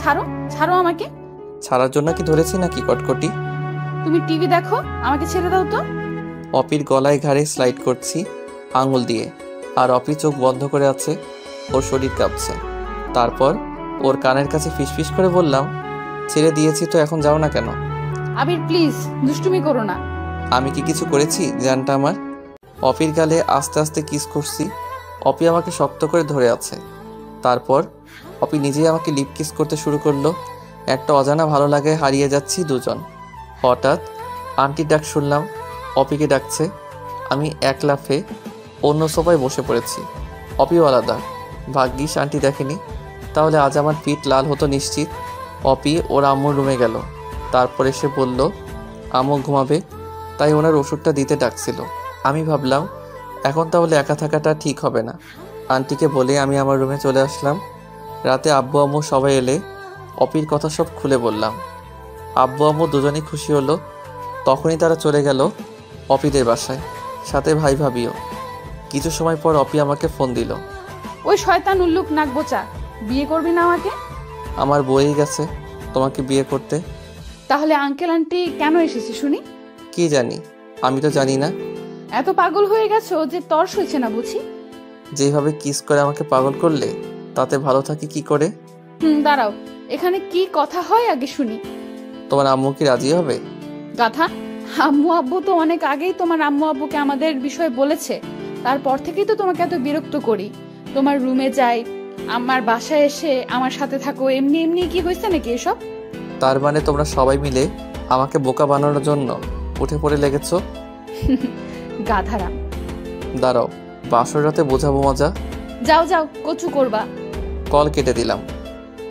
ছাড়ো ছাড়ো আমাকে। ছাড়ার জন্য কি ধরেছি নাকি কটকটি? তুমি টিভি দেখো, আমাকে ছেড়ে দাও তো। অপির গলায় ঘাড়ে স্লাইড করছি আঙুল দিয়ে, আর অপি চোখ বন্ধ করে আছে, ওর শরীর কাঁপছে। তারপর ওর কানের কাছে ফিসফিস করে বললাম, ছেড়ে দিয়েছি তো এখন যাও না কেন? আবির প্লিজ, দুষ্টুমি করো না। আমি কি কিছু করেছি জানটা আমার? অপির গালে আস্তে আস্তে কিস করছি। অপি আমাকে শক্ত করে ধরে আছে। তারপর অপি নিজেই আমাকে লিপ কিস করতে শুরু করলো। একটা অজানা ভালো লাগে হারিয়ে যাচ্ছি দুজন। হঠাৎ আন্টির ডাক শুনলাম, অপিকে ডাকছে। আমি এক লাফে অন্য সোফায় বসে পড়েছি। অপিও আলাদা, ভাগ্যিস আন্টি দেখেনি, তাহলে আজ আমার পিঠ লাল হতো নিশ্চিত। অপি ওর আম্মুর রুমে গেল, তারপর এসে বলল আম্মু ঘুমাবে, তাই ওনার ওষুধটা দিতে ডাকছিল। আমি ভাবলাম এখন তাহলে একা থাকাটা ঠিক হবে না। আন্টিকে বলে আমি আমার রুমে চলে আসলাম। রাতে আব্বু আম্মু সবাই এলে অপির কথা সব খুলে বললাম। আব্বু আম্মু দুজনেই খুশি হলো। তখনই তারা চলে গেল অপিদের বাসায়, সাথে ভাই ভাবিও। কিছু সময় পর অপি আমাকে ফোন দিল। ওই শয়তান উল্লুক নাক বোচা, বিয়ে করবি না আমাকে? আমার বই গেছে তোমাকে বিয়ে করতে। তাহলে আঙ্কেল আন্টি কেন এসেছে শুনি? কি জানি, আমি তো জানি না। এত পাগল হয়ে গেছো যে তর্স হয়েছে না বুঝি? যেভাবে কিস করে আমাকে পাগল করলে তাতে ভালো থাকি কি করে? দাঁড়াও, এখানে কি কথা হয় আগে শুনি। তোমার আম্মু কি রাজি হবে? গাধা, আম্মু আব্বু তো অনেক আগেই তোমার আম্মু আব্বুকে আমাদের বিষয়ে বলেছে। তারপর থেকেই তো তোমাকে এত বিরক্ত করি। তোমার রুমে যাই, আমার বাসায় এসে আমার সাথে থাকো, এমনি এমনি কি হয়েছে নাকি এসব? তার মানে তোমরা সবাই মিলে আমাকে বোকা বানানোর জন্য উঠে পড়ে লেগেছো? গাধারাম। দাঁড়াও, বাসর রাতে বোঝাবো মজা। যাও যাও, কচু করবা। কল কেটে দিলাম।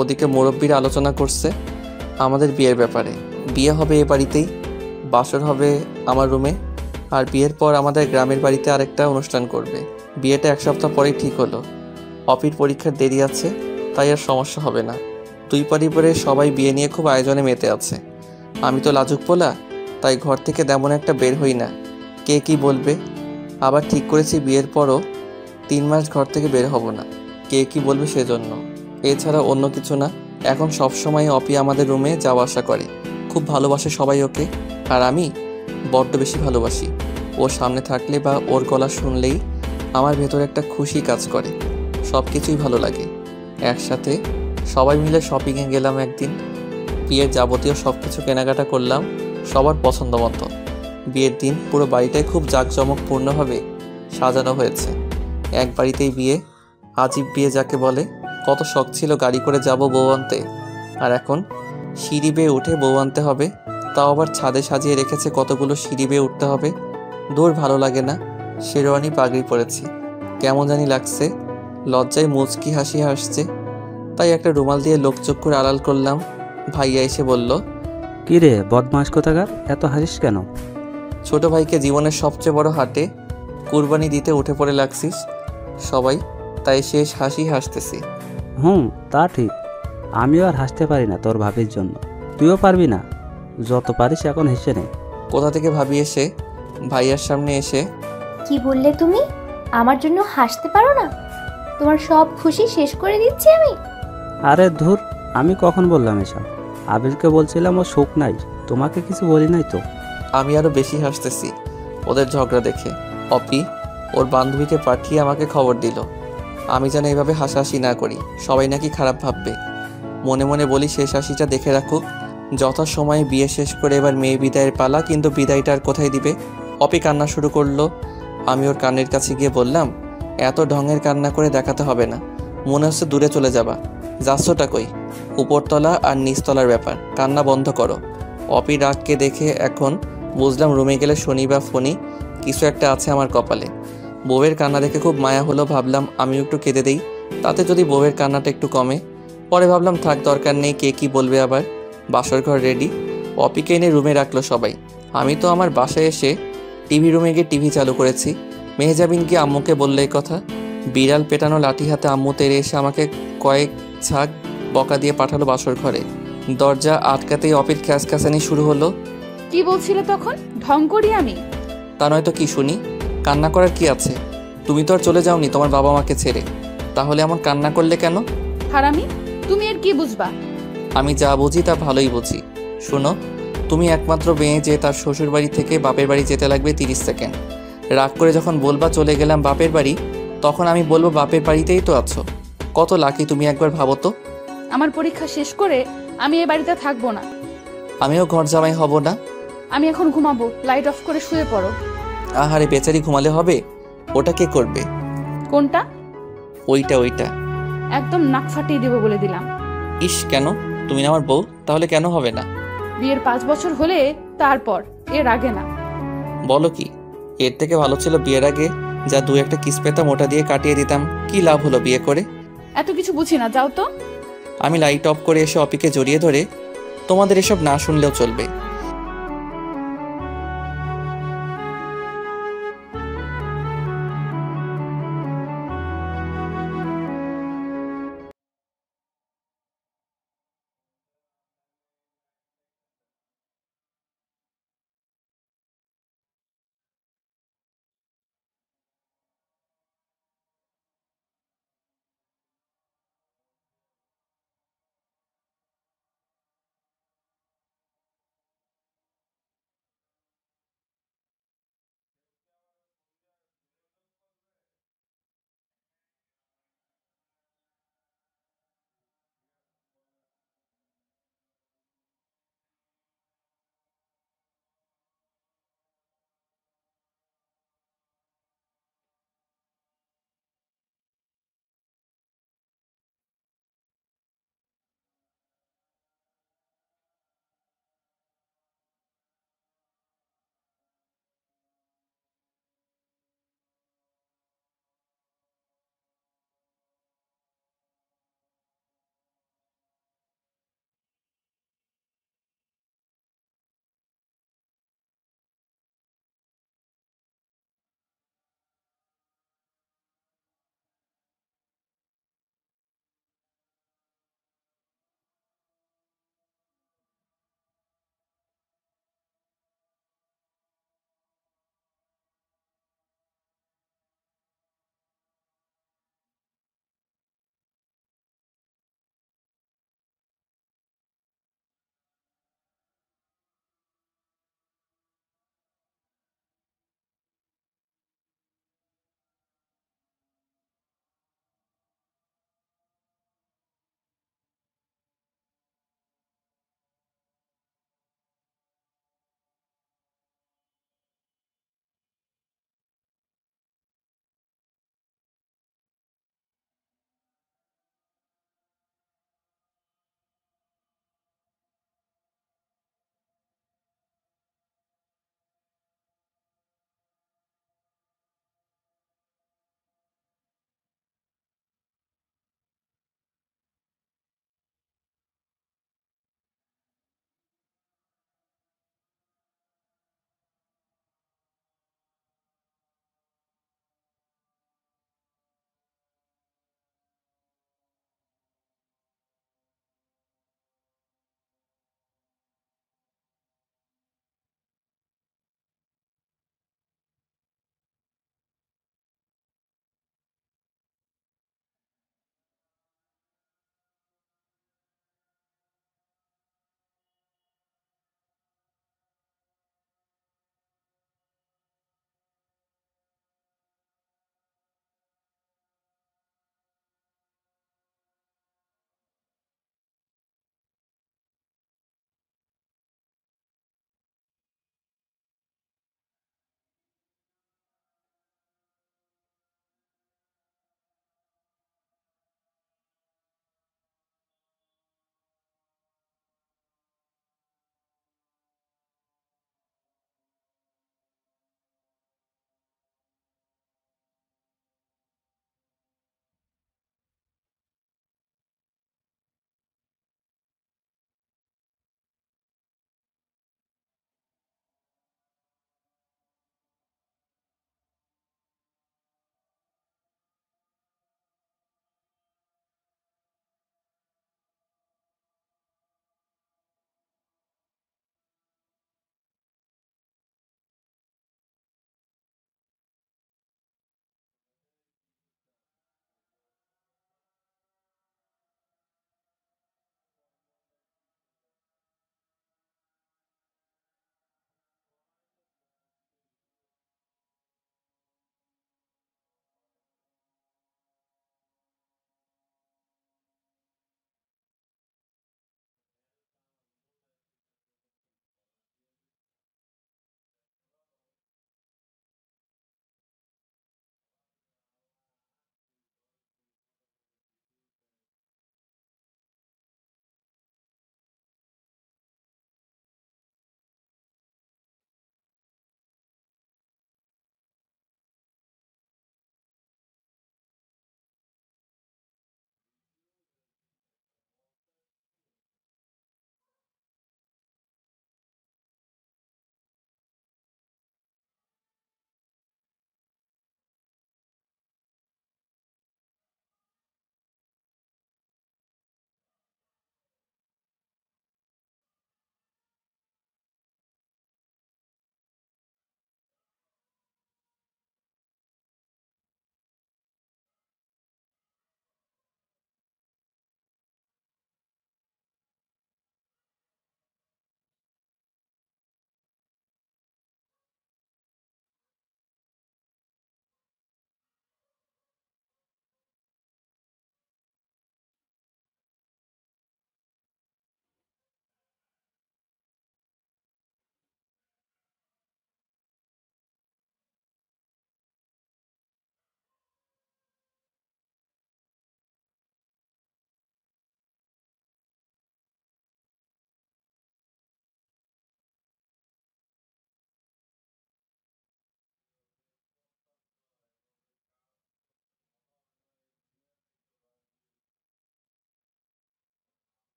ওদিকে মুরব্বীরা আলোচনা করছে আমাদের বিয়ের ব্যাপারে। বিয়ে হবে এ বাড়িতেই, বাসর হবে আমার রুমে, আর বিয়ের পর আমাদের গ্রামের বাড়িতে আরেকটা অনুষ্ঠান করবে। বিয়েটা 1 সপ্তাহ পরেই ঠিক হলো। অপির পরীক্ষার দেরি আছে, তাই আর সমস্যা হবে না। দুই পরিবারের সবাই বিয়ে নিয়ে খুব আয়োজনে মেতে আছে। আমি তো লাজুক পোলা, তাই ঘর থেকে তেমন একটা বের হই না। কে কি বলবে। আবার ঠিক করেছি বিয়ের পরও 3 মাস ঘর থেকে বের হব না, কে কি বলবে সেজন্য। এছাড়া অন্য কিছু না। এখন সবসময় অপি আমাদের রুমে যাওয়া আসা করে। খুব ভালোবাসে সবাই ওকে, আর আমি বড্ড বেশি ভালোবাসি। ও সামনে থাকলে বা ওর গলা শুনলেই আমার ভেতরে একটা খুশি কাজ করে। সব কিছুই ভালো লাগে। একসাথে সবাই মিলে শপিংয়ে গেলাম একদিন। বিয়ের যাবতীয় সব কিছু কেনাকাটা করলাম সবার পছন্দ মতো। বিয়ের দিন পুরো বাড়িটাই খুব জাঁকজমকপূর্ণভাবে সাজানো হয়েছে। এক বাড়িতেই বিয়ে, আজীব বিয়ে যাকে বলে। কত শখ ছিল গাড়ি করে যাব বউ আনতে, আর এখন সিঁড়ি বেয়ে উঠে বউ আনতে হবে। তাও আবার ছাদে সাজিয়ে রেখেছে কতগুলো সিঁড়ি বেয়ে উঠতে হবে। দূর ভালো লাগে না। শেরওয়ানি পাগড়ি পরেছি, কেমন জানি লাগছে। লজ্জায় মুচকি হাসি হাসছে, তাই একটা রুমাল দিয়ে লোকচক্ষুর আড়াল করলাম। ভাইয়া এসে বলল, কি রে বদমাস কোথাকার, এত হাসিস কেন? ছোট ভাইকে জীবনের সবচেয়ে বড় হাটে কুরবানি দিতে উঠে পড়ে লাগছিস সবাই, তাই শেষ হাসি হাসতেছি। তা ঠিক। আমিও আর হাসতে পারি না তোর ভাবির জন্য। তুইও পারবি না, যত পারিস এখন হেসে নে। কোথা থেকে ভাবি এসে ভাইয়ার সামনে এসে, কি বললে তুমি? আমার জন্য হাসতে পারো না? তোমার সব খুশি শেষ করে দিচ্ছি আমি। আরে ধুর, আমি কখন বললাম এসব? আবিরকে বলছিলাম ও শোক নাই, তোমাকে কিছু বলি নাই তো। আমি আরো বেশি হাসতেছি ওদের ঝগড়া দেখে। অপি ওর বান্ধবীকে পাঠিয়ে আমাকে খবর দিল আমি যেন এইভাবে হাসাহাসি না করি, সবাই নাকি খারাপ ভাববে। মনে মনে বলি শেষ হাসিটা দেখে রাখুক। যথাসময়ে বিয়ে শেষ করে এবার মেয়ে বিদায়ের পালা, কিন্তু বিদায়টা আর কোথায় দিবে? অপি কান্না শুরু করলো। আমি ওর কানের কাছে গিয়ে বললাম, এত ঢঙের কান্না করে দেখাতে হবে না, মনে হচ্ছে দূরে চলে যাবা। যাচ্ছটা কই? উপরতলা আর নিচতলার ব্যাপার, কান্না বন্ধ করো। অপি রাগকে দেখে এখন বুঝলাম রুমে গেলে শনি বা ফনি কিছু একটা আছে আমার কপালে। বউয়ের কান্না দেখে খুব মায়া হলো, ভাবলাম আমিও একটু কেঁদে দেই, তাতে যদি বউয়ের কান্নাটা একটু কমে। পরে ভাবলাম থাক, দরকার নেই, কে কি বলবে আবার। বাসর ঘর রেডি, অপিকে এনে রুমে রাখলো সবাই। আমি তো আমার বাসায় এসে টিভি রুমে গিয়ে টিভি চালু করেছি। মেহজাবিন কি আম্মুকে বললে এই কথা? বিড়াল পেটানো লাঠি হাতে আম্মু তেড়ে এসে আমাকে কয়েক ঝাঁক বকা দিয়ে পাঠালো বাসর ঘরে। দরজা আটকাতেই অপির খ্যাসখ্যাসানি শুরু হলো। কি বলছিলে তখন? ঢং করি আমি? তা নয়তো কি শুনি, কান্না করার কি আছে? তুমি তো আর চলে যাওনি তোমার বাবা মাকে ছেড়ে, তাহলে এমন কান্না করলে কেন? হারামি, তুমি এর কি বুঝবা? আমি যা বুঝি তা ভালোই বুঝি। শোনো, তুমি একমাত্র মেয়ে যে তার শ্বশুর বাড়ি থেকে বাপের বাড়ি যেতে লাগবে 30 সেকেন্ড। রাগ করে যখন বলবা চলে গেলাম বাপের বাড়ি, তখন আমি বলবো বাপের বাড়িতেই তো আছো। কত লাকি তুমি, একবার ভাবো তো। আমার পরীক্ষা শেষ করে আমি এই বাড়িতে থাকবো না। আমিও ঘর জামাই হব না। আমি এখন ঘুমাবো, লাইট অফ করে শুয়ে পড়ো। আহারে বেচারি, ঘুমালে হবে? ওটা কে করবে? কোনটা? ওইটা। একদম নাক ফাটিয়ে দেবো বলে দিলাম। ইস, কেন? তুমি না আমার বউ, তাহলে কেন হবে না? বিয়ের 5 বছর হলে তারপর, এর আগে না। বলো কি? এর থেকে ভালো ছিল বিয়ের আগে যা 2-1 কিস পেতাম ওটা দিয়ে কাটিয়ে দিতাম। কি লাভ হলো বিয়ে করে? এত কিছু বুঝি না, যাও তো। আমি লাইট অফ করে এসে অপিকে জড়িয়ে ধরে, তোমাদের এসব না শুনলেও চলবে,